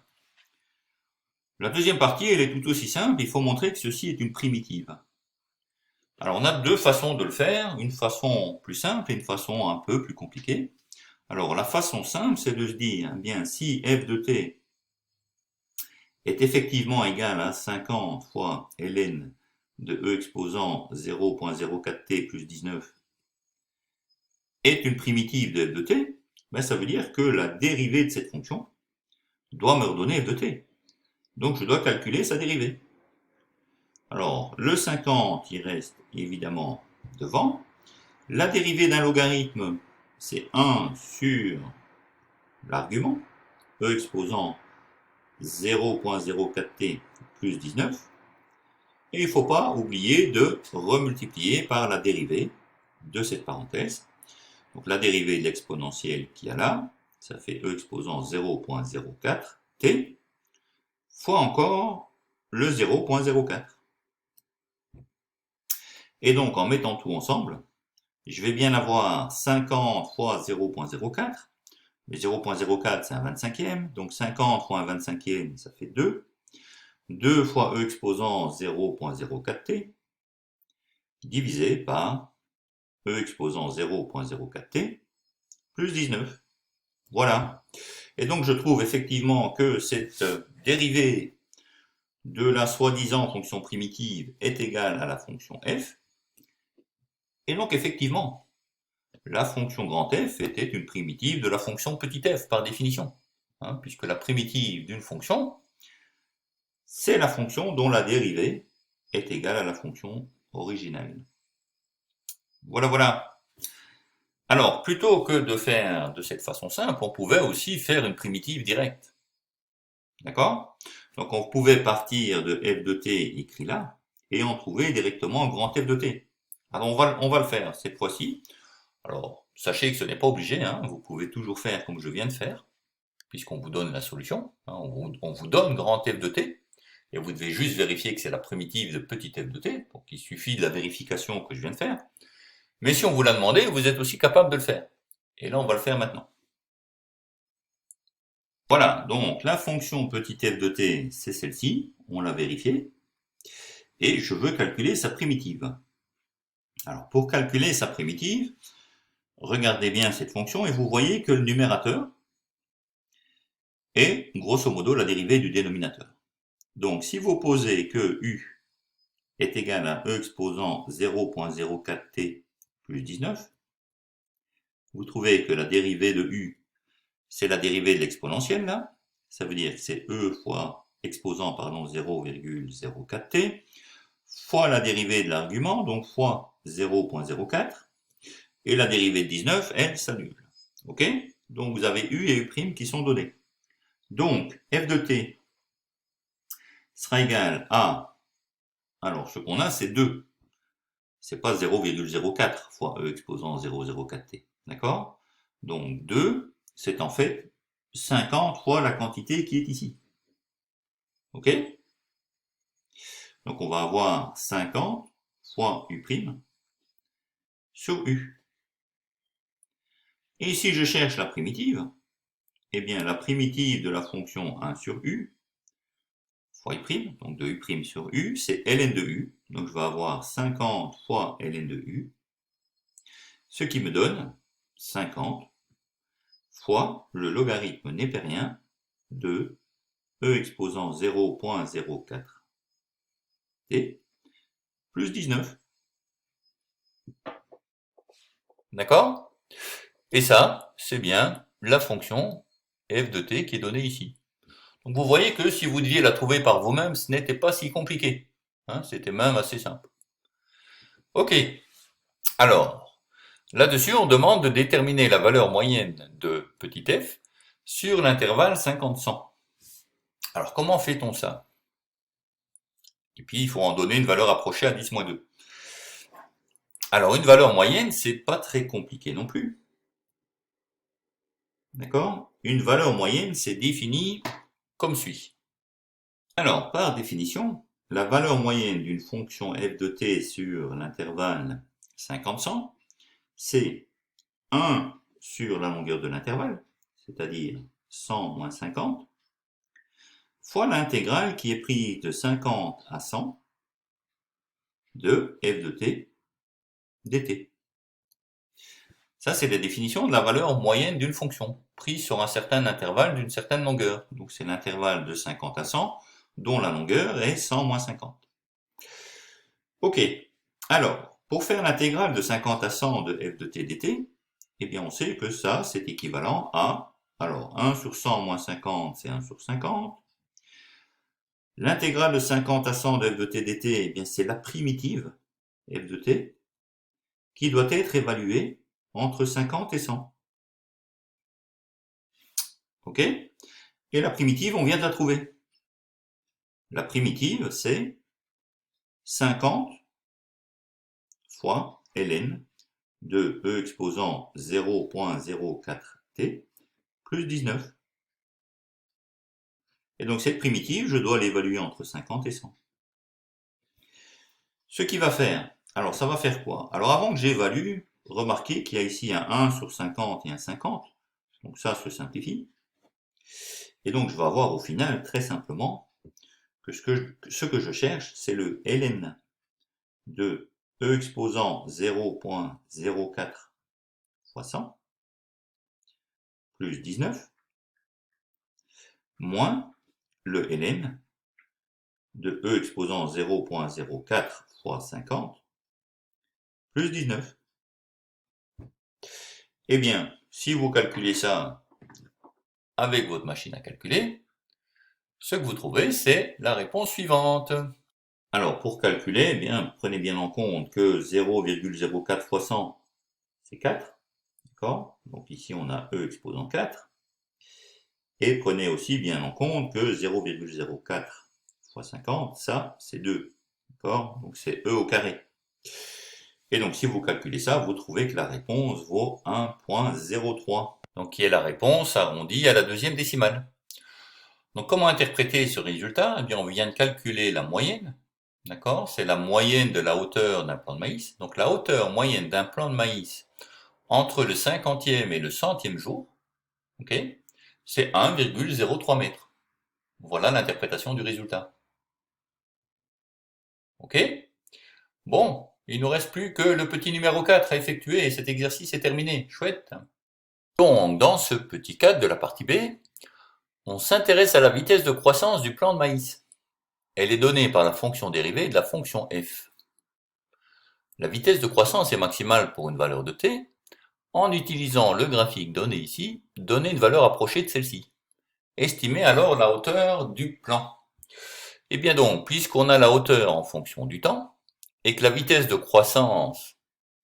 La deuxième partie, elle est tout aussi simple, il faut montrer que ceci est une primitive. Alors on a deux façons de le faire, une façon plus simple et une façon un peu plus compliquée. Alors la façon simple, c'est de se dire, eh bien si f de t est effectivement égal à 50 fois ln de e exposant 0,04t plus 19 est une primitive de f de t, ben ça veut dire que la dérivée de cette fonction doit me redonner f de t. Donc je dois calculer sa dérivée. Alors, le 50, il reste évidemment devant. La dérivée d'un logarithme, c'est 1 sur l'argument, e exposant 0,04t plus 19. Et il ne faut pas oublier de remultiplier par la dérivée de cette parenthèse. Donc la dérivée de l'exponentielle qu'il y a là, ça fait e exposant 0,04t, fois encore le 0,04. Et donc, en mettant tout ensemble, je vais bien avoir 50 fois 0,04. Mais 0,04, c'est un 25e. Donc 50 fois un 25e, ça fait 2. 2 fois e exposant 0,04t, divisé par e exposant 0,04t, plus 19. Voilà. Et donc je trouve effectivement que cette dérivée de la soi-disant fonction primitive est égale à la fonction f. Et donc effectivement, la fonction grand f était une primitive de la fonction petit f par définition. Hein, puisque la primitive d'une fonction, c'est la fonction dont la dérivée est égale à la fonction originelle. Voilà, voilà. Alors, plutôt que de faire de cette façon simple, on pouvait aussi faire une primitive directe. D'accord? Donc on pouvait partir de f de t écrit là, et en trouver directement grand F de t. Alors on va le faire cette fois-ci. Alors, sachez que ce n'est pas obligé, hein, vous pouvez toujours faire comme je viens de faire, puisqu'on vous donne la solution, hein, on vous donne grand F de t, et vous devez juste vérifier que c'est la primitive de petit f de t, donc il suffit de la vérification que je viens de faire. Mais si on vous l'a demandé, vous êtes aussi capable de le faire. Et là, on va le faire maintenant. Voilà, donc la fonction petit f de t, c'est celle-ci, on l'a vérifiée, et je veux calculer sa primitive. Alors pour calculer sa primitive, regardez bien cette fonction et vous voyez que le numérateur est grosso modo la dérivée du dénominateur. Donc si vous posez que u est égal à e exposant 0.04t plus 19, vous trouvez que la dérivée de u, c'est la dérivée de l'exponentielle là, ça veut dire que c'est e fois exposant 0,04t, fois la dérivée de l'argument, donc fois 0.04, et la dérivée de 19, elle s'annule. Ok? Donc vous avez u et u' qui sont donnés. Donc f de t sera égal à, alors ce qu'on a c'est 2, c'est pas 0,04 fois e exposant 0,04t, d'accord? Donc 2, c'est en fait 50 fois la quantité qui est ici. Ok? Donc on va avoir 50 fois u' sur u. Et si je cherche la primitive, eh bien la primitive de la fonction 1 sur u fois u', donc de u' sur u, c'est ln de u. Donc je vais avoir 50 fois ln de u, ce qui me donne 50 fois le logarithme népérien de e exposant 0.04t plus 19. D'accord? Et ça, c'est bien la fonction f de t qui est donnée ici. Donc vous voyez que si vous deviez la trouver par vous-même, ce n'était pas si compliqué. Hein, c'était même assez simple. Ok. Alors, là-dessus, on demande de déterminer la valeur moyenne de petit f sur l'intervalle 50-100. Alors, comment fait-on ça? Et puis, il faut en donner une valeur approchée à 10-2. Alors, une valeur moyenne, c'est pas très compliqué non plus. D'accord? Une valeur moyenne, c'est défini comme suit. Alors, par définition, la valeur moyenne d'une fonction f de t sur l'intervalle 50-100, c'est 1 sur la longueur de l'intervalle, c'est-à-dire 100 moins 50, fois l'intégrale qui est prise de 50 à 100 de f de t dt. Ça, c'est la définition de la valeur moyenne d'une fonction, prise sur un certain intervalle d'une certaine longueur. Donc c'est l'intervalle de 50 à 100, dont la longueur est 100 moins 50. Ok, alors, pour faire l'intégrale de 50 à 100 de f de t dt, eh bien on sait que ça, c'est équivalent à, alors 1 sur 100 moins 50, c'est 1 sur 50. L'intégrale de 50 à 100 de f de t dt, eh bien c'est la primitive f de t, qui doit être évaluée entre 50 et 100. Ok? Et la primitive, on vient de la trouver. La primitive, c'est 50 fois ln de e exposant 0.04t plus 19. Et donc cette primitive, je dois l'évaluer entre 50 et 100. Ce qui va faire, alors ça va faire quoi? Alors avant que j'évalue, remarquez qu'il y a ici un 1 sur 50 et un 50. Donc ça se simplifie. Et donc je vais avoir au final, très simplement, que ce que je cherche, c'est le ln de e exposant 0.04 fois 100 plus 19 moins le ln de e exposant 0.04 fois 50 plus 19. Eh bien, si vous calculez ça avec votre machine à calculer, ce que vous trouvez, c'est la réponse suivante. Alors, pour calculer, eh bien, prenez bien en compte que 0,04 fois 100, c'est 4. D'accord? Donc ici, on a E exposant 4. Et prenez aussi bien en compte que 0,04 fois 50, ça, c'est 2. D'accord? Donc c'est E au carré. Et donc, si vous calculez ça, vous trouvez que la réponse vaut 1,03. Donc, qui est la réponse arrondie à la deuxième décimale. Donc, comment interpréter ce résultat? Eh bien, on vient de calculer la moyenne. D'accord? C'est la moyenne de la hauteur d'un plant de maïs. Donc, la hauteur moyenne d'un plant de maïs entre le 50e et le 100e jour, ok, c'est 1,03 mètres. Voilà l'interprétation du résultat. Ok? Bon, il ne nous reste plus que le petit numéro 4 à effectuer et cet exercice est terminé. Chouette. Donc, dans ce petit cadre de la partie B, on s'intéresse à la vitesse de croissance du plant de maïs. Elle est donnée par la fonction dérivée de la fonction f. La vitesse de croissance est maximale pour une valeur de t. En utilisant le graphique donné ici, donnez une valeur approchée de celle-ci. Estimez alors la hauteur du plant. Et bien donc, puisqu'on a la hauteur en fonction du temps, et que la vitesse de croissance,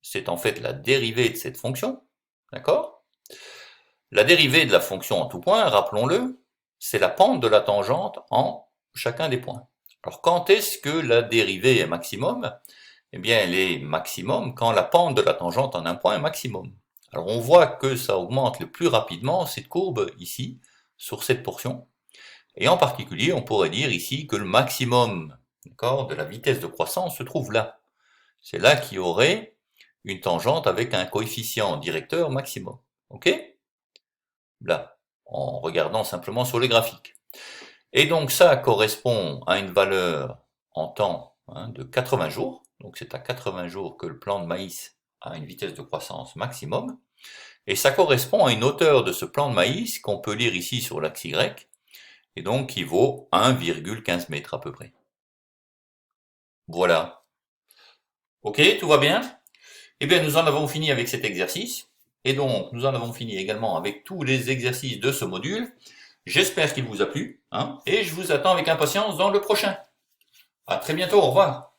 c'est en fait la dérivée de cette fonction, d'accord? La dérivée de la fonction en tout point, rappelons-le, c'est la pente de la tangente en chacun des points. Alors quand est-ce que la dérivée est maximum? Eh bien elle est maximum quand la pente de la tangente en un point est maximum. Alors on voit que ça augmente le plus rapidement cette courbe ici, sur cette portion. Et en particulier, on pourrait dire ici que le maximum, d'accord, de la vitesse de croissance se trouve là. C'est là qu'il y aurait une tangente avec un coefficient directeur maximum. Ok? Là, en regardant simplement sur les graphiques. Et donc ça correspond à une valeur en temps de 80 jours. Donc c'est à 80 jours que le plant de maïs a une vitesse de croissance maximum. Et ça correspond à une hauteur de ce plant de maïs qu'on peut lire ici sur l'axe Y, et donc qui vaut 1,15 mètres à peu près. Voilà. Ok, tout va bien? Eh bien, nous en avons fini avec cet exercice, et donc nous en avons fini également avec tous les exercices de ce module. J'espère qu'il vous a plu, et je vous attends avec impatience dans le prochain. À très bientôt, au revoir.